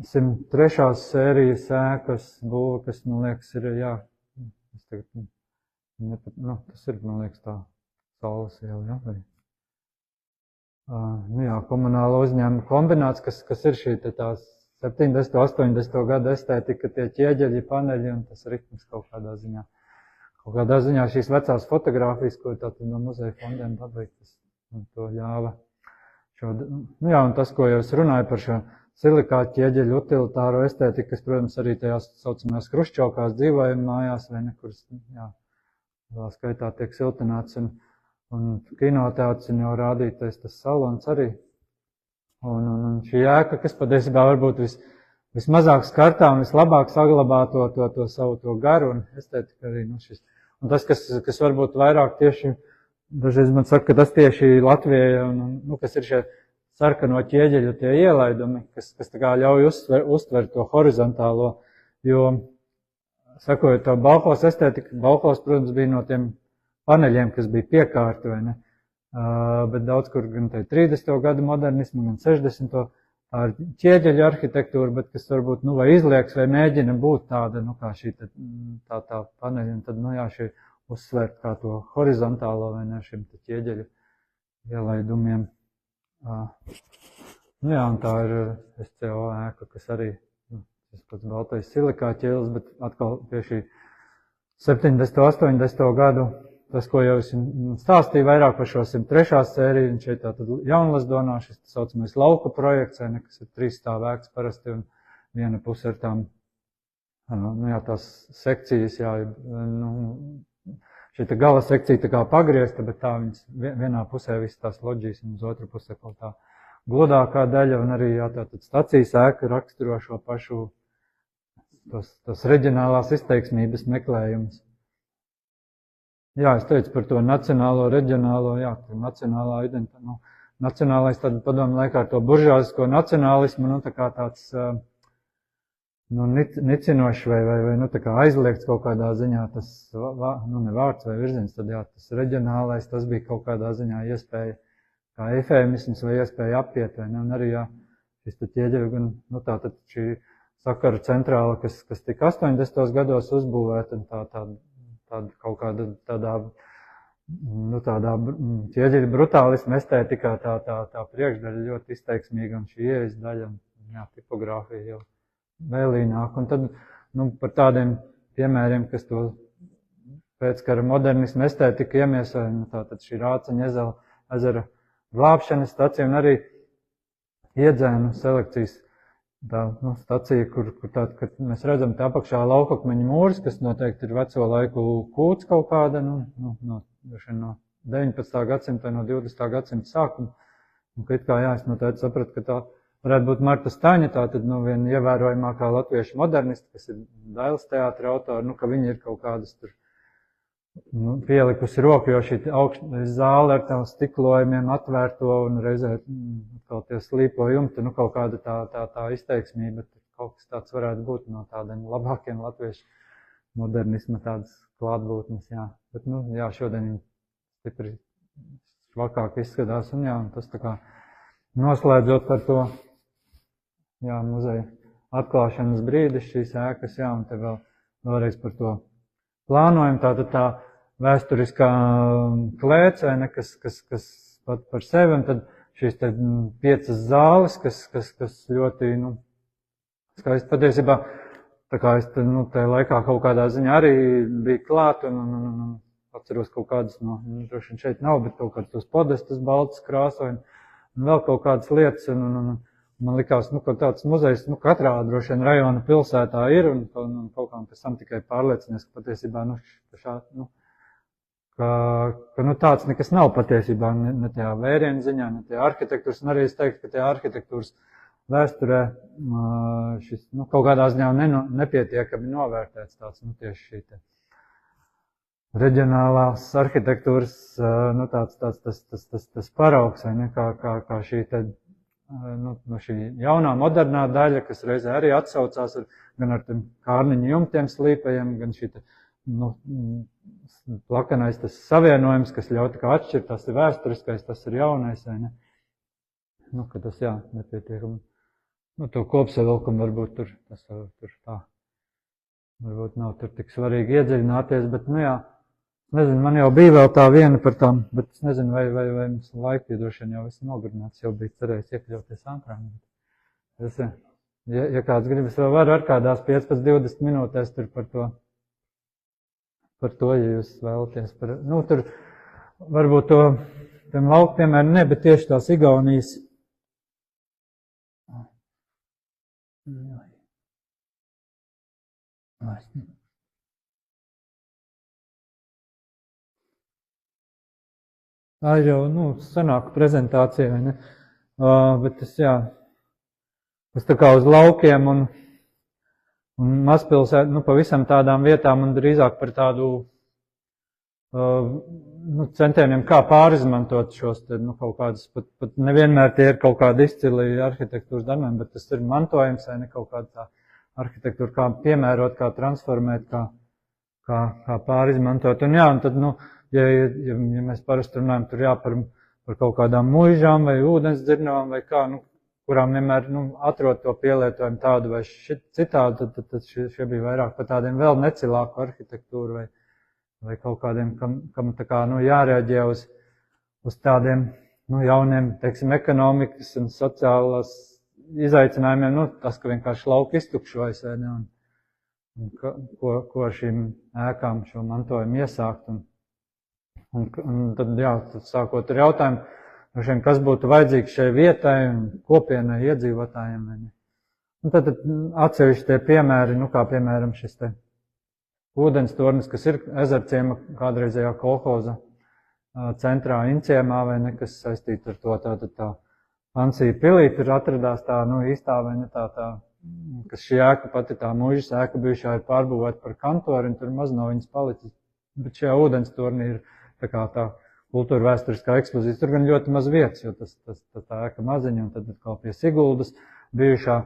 103. sērijas ēkas būva, kas, man liekas, ir, jā, es tagad, tas ir, man liekas, tā Saules iela, jā, vai. Jā, komunāla uzņēmuma kombināts, kas ir šī tās 70. 80. gada estētika, tie ķieģeļi, paneļi un tas ritms kaut kādā ziņā. Kaut kādā ziņā šīs vecās fotogrāfijas, ko tātad no muzeja fondiem dabīt, tas to ļāva. Jā, un tas, ko jau es runāju par šo silikātu ķieģeļu utilitāro estētiku, kas, protams, arī tajās saucamajās Kruščovkās dzīvojuma mājās, vai ne, kuras, jā, vēl skaitā tiek siltināts, un kinoteātris un jau rādītais tas salons arī. Un šī ēka, kas patiesībā varbūt vismazāk skartām, vislabāk saglabā to savu to garu un estētiku arī, šis. Un tas, kas varbūt vairāk tieši, dažreiz man saka, ka tas tieši Latvijai, kas ir šie sarkano ķieģeļu tie ielaidumi, kas tā kā ļauj uztvert to horizontālo, jo, sakojot to Bauhaus estētiku, Bauhaus, protams, bija no tiem paneļiem, kas bija piekārti, vai ne, bet daudz kur gan 30. gadu modernismu, gan 60. tā ir ķieģeļu arhitektūra, bet kas varbūt, vai izlieks, vai mēģina būt tāda, kā šī tā paneļa, un tad, jā, šī uzsvērt kā to horizontālo, vai ne, šim ķieģeļu ielaidumiem. Jā, un tā ir SCO ēka, kas arī, tas pats baltais silikāta ķieles, bet atkal pie šī 70. 80. gadu, tas, ko jau es stāstīju vairāk par šo 103. sēriju, un šeit tātad Jaunlazdonā šis tā saucamais lauka projekts, kas ir 3 stāvēks parasti, un viena puse ir tām, jā, tās sekcijas, jā, šī gala sekcija tā kā pagriezta, bet tā viņas vienā pusē visas tās loģijas, un uz otru pusē kaut tā godākā daļa, un arī, jā, tātad stacijas ēka raksturo šo pašu, tos reģionālās izteiksmības meklējumus. Jā, es teicu par to nacionālo, reģionālo, jā, nacionālā identitāte. Nacionālais tad padomu laikā ar to buržāzisko nacionālismu, tā kā tāds, nicinošs vai tā kā aizliegts kaut kādā ziņā tas, ne vārds vai virziens, tad jā, tas reģionālais, tas bija kaut kādā ziņā iespēja, kā efēmisms vai iespēja apiet, vai ne, un arī, jā, šis tad ķieģeļu, gan, tātad šī sakaru centrāla, kas tika 80. gados uzbūvēta, tāda kaut kāda tādā ķieģeļu brutālismu estētikā tā priekšdaļa ļoti izteiksmīga, un šī ieejas daļa, jā, tipogrāfija jau vēlīnāk. Un tad, par tādiem piemēriem, kas to pēckara modernismu estētiku iemiesoja, tātad šī Rāceņa ezera glābšanas stacija un arī Iedzēnu selekcijas tā, stacija, kur kad mēs redzam tā apakšā laukakmeņa mūris, kas noteikti ir veco laiku kūts kaut kāda, no 19. gadsimta, no 20. gadsimta sākuma. Un ka it kā, jā, es noteikti sapratu, ka tā varētu būt Marta Staņa, tā tad, viena ievērojamākā latviešu modernista, kas ir Dailes teātra autori, ka viņi ir kaut kādas tur, pielikusi roku, jo šī zāle ar tām stiklojumiem atvērto un reizē kaut tie slīpo jumti, kaut kāda tā izteiksmība, bet kaut kas tāds varētu būt no tādiem labākiem latviešu modernisma tādas klātbūtnes, jā. Bet, jā, šodien viņi stipri švakāk izskatās, un jā, un tas tā kā noslēdzot par to, jā, muzeja atklāšanas brīdis šīs ēkas, jā, un te vēlreiz par to plānojumu, tātad tā vēsturiskā klēce, kas pat par sevi, un tad šīs te 5 zāles, kas ļoti, skaisti patiesībā, tā kā es tajā laikā kaut kādā ziņā arī bija klāt, un atceros kaut kādas, droši vien šeit nav, bet kaut kādas tos podestus baltas krāsoja, un vēl kaut kādas lietas, un man likās, ka tāds muzejs, katrā droši vien rajona pilsētā ir, un kaut kā pēc tam tikai pārliecinies, ka patiesībā, ka tāds nekas nav patiesībā, ne tajā vērienu ziņā, ne tajā arhitektūras, un arī es teiktu, ka tajā arhitektūras vēsturē šis, kaut kādā ziņā nepietiekami novērtēts tāds, tieši šī te reģionālās arhitektūras, tas paraugs, vai ne, kā šī te, šī jaunā modernā daļa, kas reizē arī atsaucās gan ar tiem kārniņu jumtiem slīpajiem, gan šī te plakanais tas savienojums, kas ļauj tā kā atšķirt, tas ir vēsturiskais, tas ir jaunais, vai ne? Ka tas, jā, nepietiekami. To kopsavilkumu varbūt tur tā. Varbūt nav tur tik svarīgi iedziļināties, bet, jā, nezinu, man jau bija vēl tā viena par tām, bet es nezinu, vai mums laika droši vien jau viss nogurināts, jau bija cerējis iekļauties ātrāk. Ja kāds gribas, vēl var ar kādās 15-20 minūtēs tur par to, ja jūs vēlaties par, tur varbūt to, tiem lauku piemēram ne, bet tieši tās Igaunijas. Tā ir jau, sanāka prezentācija, vai ne? Bet tas, jā, tas tā kā uz laukiem un mazpilsētu, pavisam tādām vietām un drīzāk par tādu centieniem, kā pārizmantot šos te, kaut kādas, pat nevienmēr tie ir kaut kādi izcili arhitektūras darbiem, bet tas ir mantojums, vai ne kaut kāda tā arhitektūra, kā piemērot, kā transformēt, kā pārizmantot. Un jā, un tad, ja mēs parasti runājam tur jā par kaut kādām muižām vai ūdensdzirnavām vai kā, kurām vienmēr atrod to pielietojumu tādu vai citādu, tad šie bija vairāk par tādiem vēl necilāku arhitektūru vai kaut kādiem, kam tā kā jārēģē uz tādiem jauniem, teiksim, ekonomikas un sociālās izaicinājumiem, tas, ka vienkārši lauki iztukšojas, vai ne, un ko ar šīm ēkām šo mantojumu iesākt. Un tad, jā, sākot ar jautājumu, kas būtu vajadzīgs šai vietai un kopienai iedzīvotājiem. Un tad atsevišķi tie piemēri, kā piemēram šis te ūdenstornis, kas ir Ezerciema kādreizējā kolhoza centrā Inciemā, vai ne, kas saistīta ar to tā Ansija pilī, tur atradās tā, īstā, vai ne, tā, kas šī ēka pati tā muižas ēka bijušā ir pārbūvēta par kantori, un tur maz no viņas palicis. Bet šajā ūdenstornī ir tā kultūra vēsturiskā ekspozīcija. Tur gan ļoti maz vietas, jo tā ēka maziņa, un tad atkal pie Siguldas bijušā,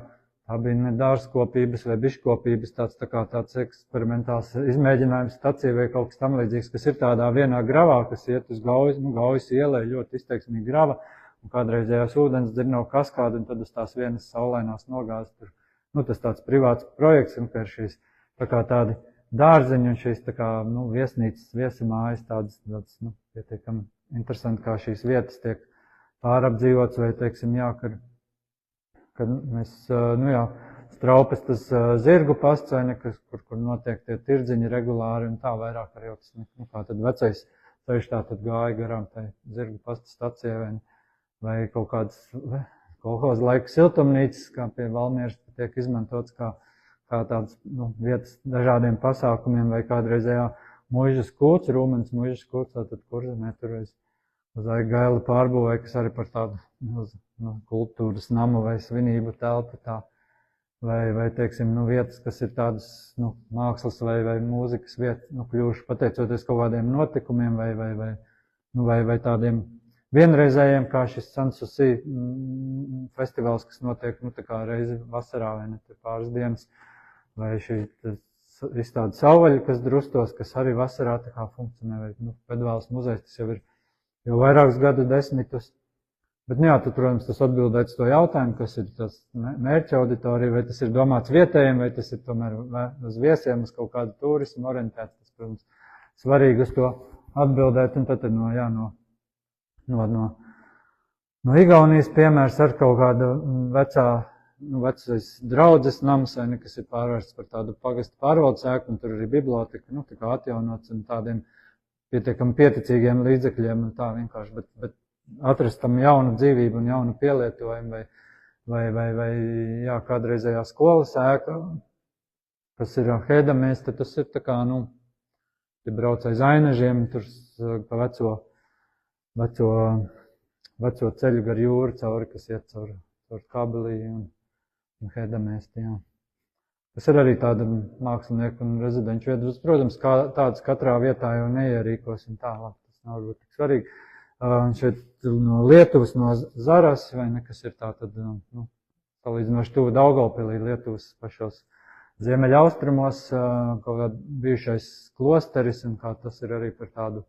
tā bija ne dārzkopības vai biškopības tāds eksperimentāls izmēģinājums stacija vai kaut kas tam līdzīgs, kas ir tādā vienā gravā, kas iet uz Gaujas ielai, ļoti izteiksmīgi grava, un kādreizējās ūdensdzirnavu kaskādi, un tad uz tās vienas saulainās nogāzes tur. Tas tāds privāts projekts, un ka ir šīs tādi dārziņi un šīs viesnīcas, viesamājas tādas pietiekami interesanti, kā šīs vietas tiek pārapdzīvotas, vai, teiksim, jā, kad mēs, Straupes tas zirgu pasts, vai ne, kur notiek tie tirdziņi regulāri, un tā vairāk arī jau tas, kā tad vecais ceļš tā tad gāja garām tai zirgu pasta stacijai, vai kaut kādas kolhoza laika siltumnīcas, kā pie Valmieras tiek izmantots kā tādas vietas dažādiem pasākumiem, vai kādreizējā muižas kūts, Rūmenes muižas kūts, tātad Kurzemē tur uz Aigaili pārbūvēja, kas arī par tādu kultūras namu vai svinību telpu tā, vai teiksim, vietas, kas ir tādas mākslas vai mūzikas vietas, kļuvuši pateicoties kaut kādiem notikumiem vai tādiem vienreizējiem, kā šis Sanssouci festivāls, kas notiek tā kā reizi vasarā vai ne pāris dienas, vai šī izstāde Savvaļa, kas Drustos, kas arī vasarā tā kā funkcionē, vai Pedvēlas muzejs, tas jau ir jau vairākus gadu desmitus. Bet, jā, tad, protams, tas atbildēt uz to jautājumu, kas ir tas mērķa auditorija, vai tas ir domāts vietējiem, vai tas ir tomēr uz viesiem, uz kaut kādu turismu orientēts. Tas, protams, svarīgi uz to atbildēt, un tad no Igaunijas piemērs ar kaut kādu vecais draudzes nams, vai ne, kas ir pārvērsts par tādu pagastu pārvaldes ēku, un tur arī biblioteka, tā kā atjaunots un tādiem pietiekami pieticīgiem līdzekļiem un tā vienkārši, bet atrast tam jaunu dzīvību un jaunu pielietojumu vai jā, kādreizējā skolas ēka, kas ir Hēdamēs, tad tas ir tā kā, ja brauc aiz Ainažiem, tur pa veco ceļu gar jūru cauri, kas iet caur Kabelī un Hēdamēs, jā. Tas ir arī tāda mākslinieku un rezidenču vietas. Protams, tādas katrā vietā jau neierīkos un tālāk. Tas nav varbūt tik svarīgi. Šeit no Lietuvas, no Zaras, vai ne, kas ir tā tad, salīdzinoši tuvu Daugavpilī, Lietuvas pašos ziemeļaustrumos, kaut kā bijušais klosteris, un kā tas ir arī par tādu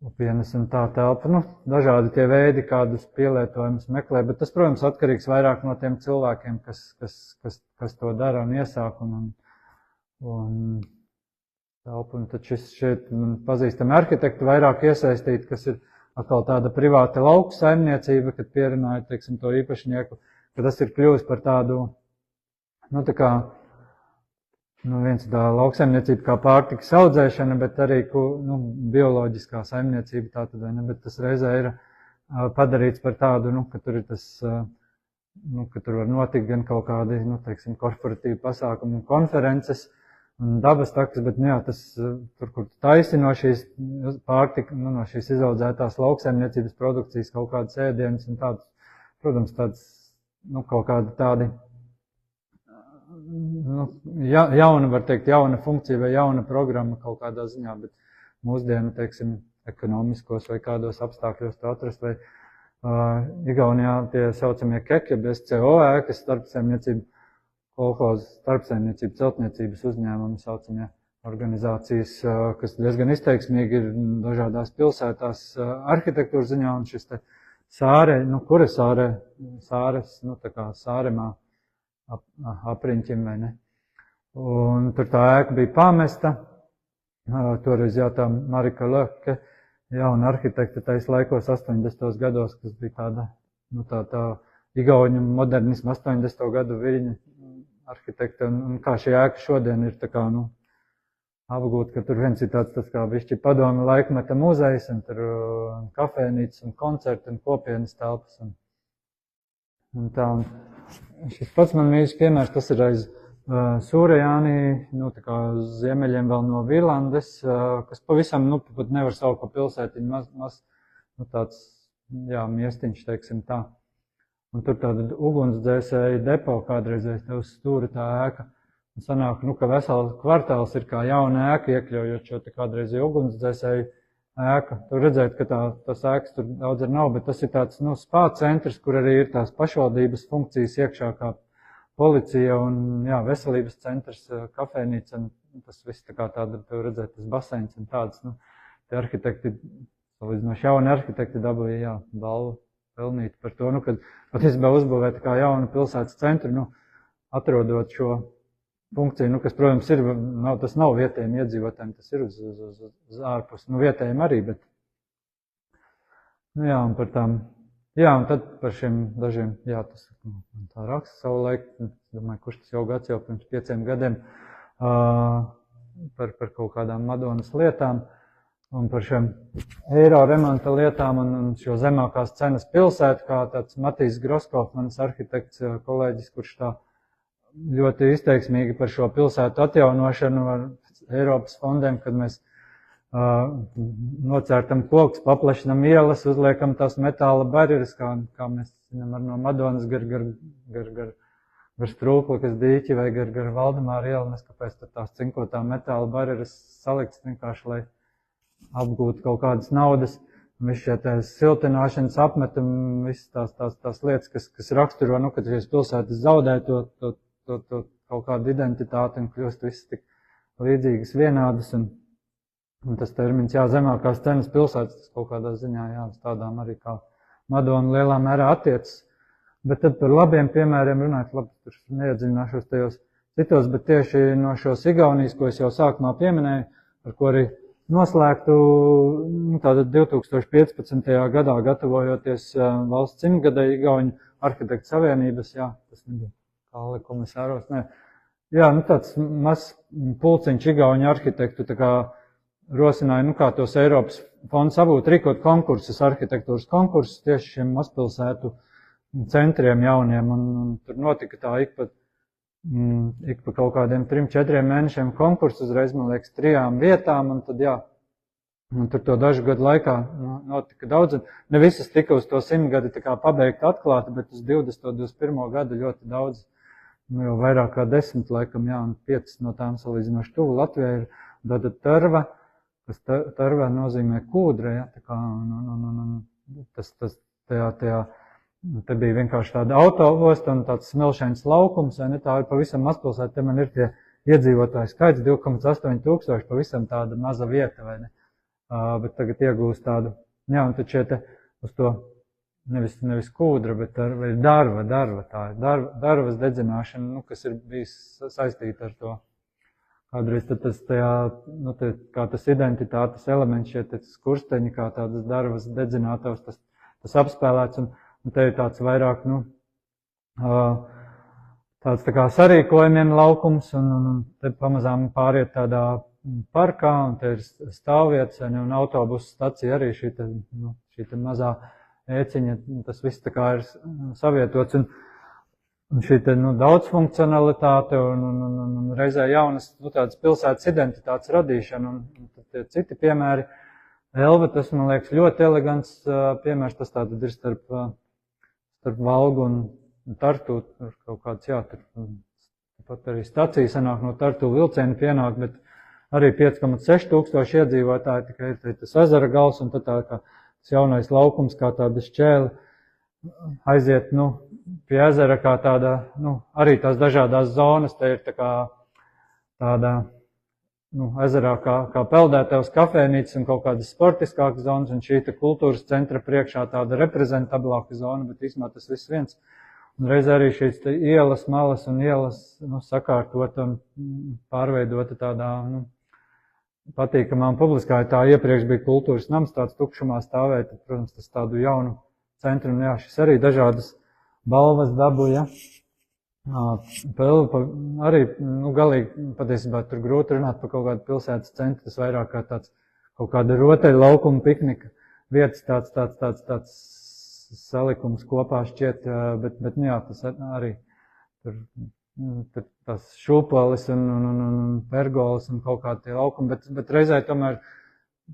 upienes un tā telpa. Dažādi tie veidi, kādus pielietojumus meklē, bet tas, protams, atkarīgs vairāk no tiem cilvēkiem, kas to dara un iesāk, un telpu. Un tad šeit pazīstami arhitekti vairāk iesaistīti, kas ir atkal tāda privāta lauku saimniecība, kad pierunāja, teiksim, to īpašnieku, ka tas ir kļuvis par tādu, tā kā, viens tā lauksaimniecība kā pārtikas audzēšana, bet arī, bioloģiskā saimniecība tātad, vai ne, bet tas reizē ir padarīts par tādu, ka tur ir tas, ka tur var notikt gan kaut kādi, teiksim, korporatīvi pasākumi un konferences, un dabas takas, bet, tas, tur, kur taisi no šīs pārtika, no šīs izaudzētās lauksaimniecības produkcijas kaut kādas ēdienas un tādas, protams, tādas, kaut kādi tādi, jauna, var teikt, jauna funkcija vai jauna programma kaut kādā ziņā, bet mūsdienu, teiksim, ekonomiskos vai kādos apstākļos to atrast, vai Igaunijā tie saucamie KEK, jeb SCO ēkas, starpsaimniecība, kolhozu starpsaimniecību, celtniecības uzņēmumi saucamie organizācijas, kas diezgan izteiksmīgi ir dažādās pilsētās arhitektūras ziņā, un šis te sāre, kura sāre, sāres, tā kā sāremā apriņķim vai ne. Un tur tā ēka bija pamesta, toreiz tā Marika Löke, jauna arhitekta tais laikos 80. gados, kas bija tāda, tā igauņu modernismu 80. gadu viļņa arhitekta, un kā šī ēka šodien ir tā kā, apgūt, ka tur viens ir tāds kā bišķi padomi laikmeta muzejs, un tur kafēnītes, un koncerti, un kopienas telpas, un tā. Un šis pats man mīļš piemērs, tas ir aiz Sūrejānī, tā kā ziemeļiem vēl no Vilandes, kas pavisam, pat nevar saukt pa pilsētiņu, maz, tāds, miestiņš, teiksim tā. Un tur tāda ugunsdzēsēja depo kādreizēs te uz stūra tā ēka. Un sanāk, ka vesels kvartāls ir kā jauna ēka, iekļaujot šo te kādreizēju ugunsdzēsēju ēka. Tur redzēt, ka tas ēkas tur daudz arī nav, bet tas ir tāds, spā centrs, kur arī ir tās pašvaldības funkcijas iekšā kā policija un, veselības centrs, kafēnīca, un tas viss tā kā tāda, tur redzēt, tas baseins un tādas, tie arhitekti, salīdzinoši jauni arhitekti dabūja, balvu pelnīt par to, kad patiesībā uzbūvēt kā jaunu pilsētas centru, atrodot šo funkciju, kas, protams, ir, tas nav vietējiem iedzīvotājiem, tas ir uz ārpus, vietējiem arī, bet, un par tām, un tad par šiem dažiem, tas tā raksta savu laiku, domāju, kurš tas jau pirms 5 gadiem, par kaut kādām Madonas lietām, un par šiem eiro remonta lietām un šo zemākās cenas pilsētu, kā tāds Matīs Groskopf, manis arhitekts kolēģis, kurš tā ļoti izteiksmīgi par šo pilsētu atjaunošanu ar Eiropas fondiem, kad mēs nocērtam kokus, paplašinam ielas, uzliekam tās metāla barjeras, kā mēs zinām no Madonas gar Strūklakas dīķi vai gar Valdemāra ielu, mēs kāpēc tās cinkotā metāla barjeras salikts vienkārši, lai apgūt kaut kādas naudas, viss šie siltināšanas apmetumi, visas tās lietas, kas raksturo, kad šīs pilsētas zaudē to kaut kādu identitāti un kļūst viss tik līdzīgas vienādas, un tas termins, zemākās cenas pilsētas, tas kaut kādā ziņā, uz tādām arī kā Madona lielā mērā attiecas. Bet tad par labiem piemēriem runājot, labi, tur neiedziļināšos tajos citos, bet tieši no šos Igaunijas, ko es jau sākumā pieminēju, ar ko arī noslēgtu tātad 2015. gadā, gatavojoties valsts simtgadai Igauņu arhitektu savienības, tas nebija kā komisāros, tāds mazs pulciņš Igauņu arhitektu tā kā rosināja, kā tos Eiropas fonds apgūt, rīkot konkursus, arhitektūras konkursus tieši šiem mazpilsētu centriem jauniem, un tur notika tā ik pa kaut kādiem 3-4 mēnešiem konkursu, uzreiz, man liekas, 3 vietām, un tad, un tur to dažu gadu laikā notika daudz, un ne visas tika uz to 100 gadi tā kā pabeigta atklāta, bet uz 20. 21. gadu ļoti daudz, jau vairāk kā 10, laikam, un 5 no tām salīdzinoši tuvu Latvijai ir tāda tarva, kas tarva nozīmē kūdra, tā kā, tas tajā te bija vienkārši tāda autoosta un tāds smilšains laukums, vai ne, tā ir pavisam mazpilsēta, te man ir tie iedzīvotāju skaits 2,8 tūkstoši, pavisam tāda maza vieta, vai ne, bet tagad iegūst tādu, jā, un tad šie te uz to, nevis kūdra, bet darva, tā ir darvas dedzināšana, nu, kas ir bijis saistīta ar to. Kādreiz tad tas tajā, nu, kā tas identitātes elements, šie skursteņi, kā tādas darvas dedzinātavas, tas apspēlēts, un te ir tāds vairāk, nu, tāds tā kā sarīkojumiem laukums, un te pamazām pāriet tādā parkā, un te ir stāvvietas, un autobusu stacija arī šī te mazā ēciņa, tas viss tā kā ir savietots, un šī te, nu, daudzfunkcionalitāte un reizē jaunas, nu, tādas pilsētas identitātes radīšana, un tie citi piemēri. Elva, tas, man liekas, ļoti elegants piemērs, tas tātad ir starp Valgu un Tartu, tur kaut kāds, jā, tur pat arī stacija sanāk no Tartu vilciena pienāk, bet arī 5,6 tūkstoši iedzīvotāji, tikai ir tas ezera gals, un tad tā kā tas jaunais laukums, kā tāda šķēle, aiziet, nu, pie ezera kā tāda, nu, arī tās dažādās zonas, te ir tā kā tāda, nu, ezerā kā peldētavas kafēnīcas un kaut kādas sportiskākas zonas, un šī te kultūras centra priekšā tāda reprezentablāka zona, bet īsumā tas viss viens. Un reiz arī šīs te ielas, malas un ielas, nu, sakārtota un pārveidota tādā, nu, patīkamā un publiskā, ja tā iepriekš bija kultūras nams, tāds tukšumā stāvēja, tad, protams, tas tādu jaunu centru, un jā, šis arī dažādas balvas dabūja. Pelva arī, nu, galīgi, patiesībā tur grūti runāt par kaut kādu pilsētas centru, tas vairāk kā tāds kaut kāda roteļa laukuma piknika vietas, tāds salikums kopā šķiet, bet nu jā, tas arī tur tas šūpolis un pergolis un kaut kā tie laukumi, bet reizē tomēr,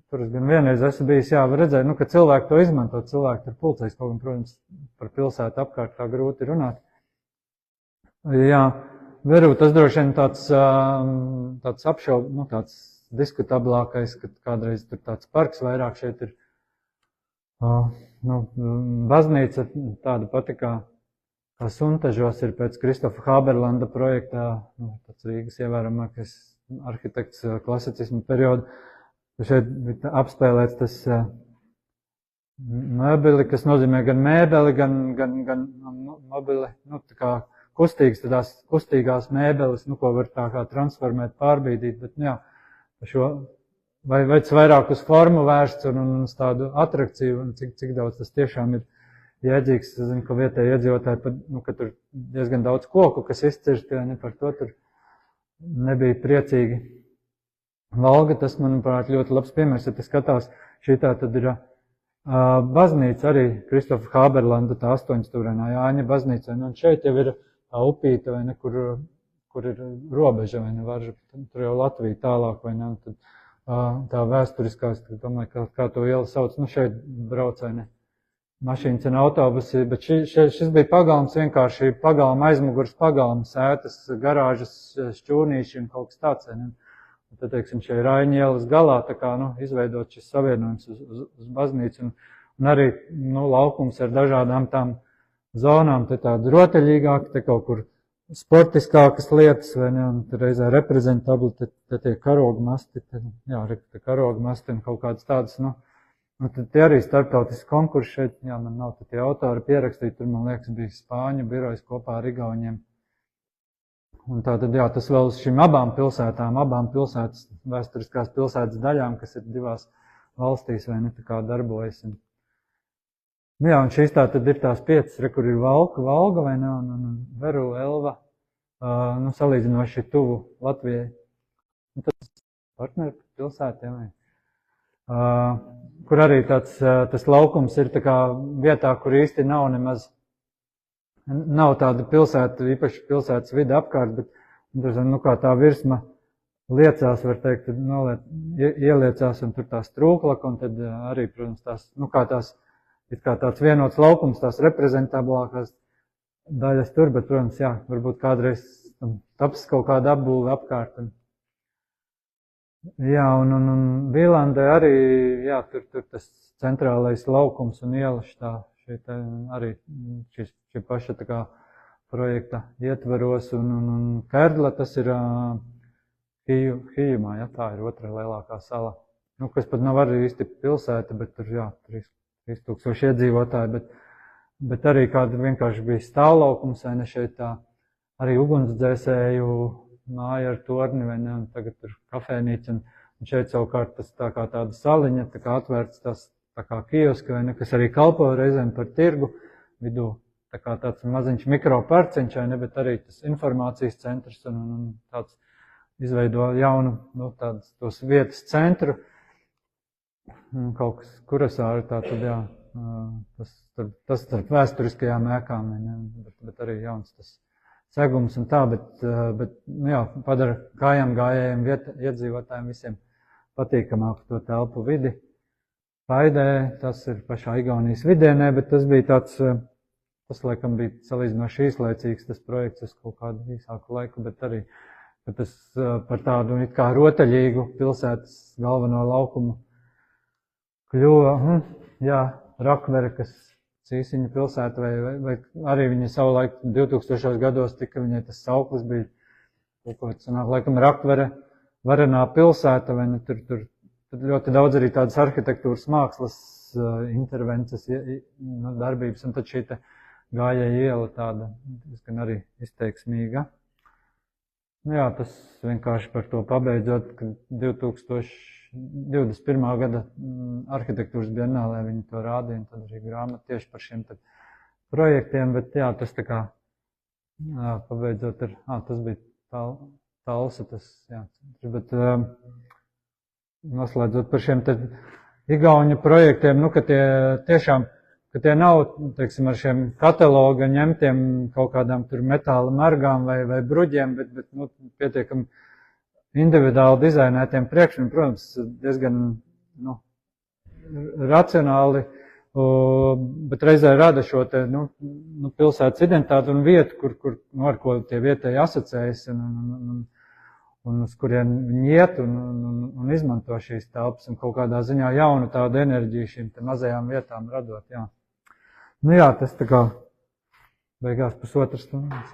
tur es gan vienreiz esmu bijis, jā, redzēju, nu, ka cilvēki to izmanto, cilvēki tur pulcēs, kaut gan, protams, par pilsētu apkārt tā grūti runāt. Jā, Veru, tas droši vien tāds apšaub, nu, tāds diskutablākais, kad kādreiz tur tāds parks vairāk šeit ir, nu, baznīca tāda pati kā Suntažos ir pēc Kristofa Haberlanda projektā, nu, tāds Rīgas ievērojamākais arhitekts klasicismu periodu. Šeit bija apspēlēts tas möbili, kas nozīmē gan mēbeli, gan mobili, nu, tā kā kustīgas, tādās kustīgās mēbeles, nu, ko var tā kā transformēt, pārbīdīt, bet, jā, šo, vai tas vairāk uz formu vērsts un uz tādu atrakciju, un cik daudz tas tiešām ir jēdzīgs. Es zinu, ka vietēji iedzīvotāji, nu, ka tur diezgan daudz koku, kas izcirst, ja ne par to tur nebija priecīgi. Valga, tas, manuprāt, ļoti labs piemērs, ja tas skatās, šī tā tad ir baznīca arī Kristofa Haberlanda, tā 8-stūrainā Jāņa baznīca, un šeit jau ir tā upīte, vai ne, kur ir robeža, vai ne, Varža, tur jau Latvija tālāk, vai ne, un tad tā vēsturiskās, domāju, kā to ielu sauc, nu šeit brauc, vai ne, mašīnas un autobusi, bet šis bija pagalms, vienkārši pagalma aizmugurs pagalms, ētas, garāžas, šķūnīši un kaut kas tāds, vai ne. Un tad, teiksim, šeit Raiņa ielas galā, tā kā, nu, izveidot šis savienojums uz baznīcu, un arī, nu, laukums ar dažādām tām zonām, te tāda rotaļīgāka, te kaut kur sportiskākas lietas, vai ne, un te reizē reprezentabli, te tie karogu masti, te karogu masti un kaut kādas tādas, nu, tad tie arī starptautiski konkursi šeit, jā, man nav tie autori pierakstīti, tur, man liekas, bija Spāņu birojas kopā ar Igauņiem. Un tātad, jā, tas vēl uz šīm abām pilsētas, vēsturiskās pilsētas daļām, kas ir divās valstīs, vai ne, tā kā darbojas. Nu jā, un šīs tātad ir tās 5, kur ir Valga, vai ne, un Veru, Elva, nu, salīdzinoši tuvu Latvijai. Un tas partneri pilsētiem, kur arī tas laukums ir tā kā vietā, kur īsti nav tāda pilsēta, īpaši pilsētas vide apkārt, bet, nu, kā tā virsma liecās, var teikt, ieliecās un tur tās trūklaka, un tad arī, protams, tās, nu, kā tāds vienots laukums, tās reprezentablākās daļas tur, bet, protams, jā, varbūt kādreiz taps kaut kāda apbūve apkārt. Jā, un Vīlandē arī, jā, tur tas centrālais laukums un iela šeit arī šī paša tā kā projekta ietveros, un Kerdla tas ir Hijumā, ja, tā ir otra lielākā sala. Nu, kas pat nav arī īsti pilsēta, bet tur, jā, 3000 iedzīvotāji, bet arī kāda vienkārši bija stāvlaukums, vai ne šeit tā, arī ugunsdzēsēju māja ar torni, vai ne, un tagad tur kafēnīca, un šeit savukārt tas tā kā tāda saliņa, tā kā atvērts tas tā kā kioski, vai ne, kas arī kalpo reizēm par tirgu vidū, tā kā tāds maziņš mikroparciņš, vai ne, bet arī tas informācijas centrs un tāds izveido jaunu, nu, tādus tos vietas centru, kaut kas Kurasāra, tā tad, jā, tas starp vēsturiskajām ēkām, bet arī jauns tas segums un tā, bet nu jā, padara kājām gājējiem iedzīvotājiem visiem patīkamāk to telpu vidi. Paidē, tas ir pašā Igaunijas vidienē, bet tas bija tāds, tas laikam bija salīdzinoši īslaicīgs tas projekts uz kaut kādu īsāku laiku, bet arī tas par tādu it kā rotaļīgu pilsētas galveno laukumu kļuva, jā, Rakvere, kas Cīsiņa pilsēta, vai arī viņa savulaik 2000. gados tika, viņai tas sauklis bija, kaut ko sanāk, laikam Rakvere, varenā pilsēta, vai ne, tur ļoti daudz arī tādas arhitektūras mākslas intervences, darbības, un tad šī te gājēja iela tāda, diezgan arī izteiksmīga. Jā, tas vienkārši par to pabeidzot, ka 2021. gada arhitektūras bienālē viņi to rādīja, un tad arī grāmata tieši par šiem projektiem, bet jā, tas tā kā, jā, pabeidzot ar, tas bija Talsa, tas, jā, bet noslēdzot par šiem te igauņu projektiem, nu, ka tie tiešām, ka tie nav, teiksim, ar šiem kataloga ņemtiem kaut kādām tur metāla margām vai bruģiem, bet nu, pietiekami individuāli dizainētiem priekšiem, protams, diezgan, nu, racionāli, bet reizē rada šo te, nu, pilsētas identitāti un vietu, kur ar ko tie vietēji asociējas un uz kurien viņi iet un izmanto šīs telpas un kaut kādā ziņā jaunu tādu enerģiju šīm te mazajām vietām radot, jā. Nu jā, tas tā kā beigās pusotras stundas.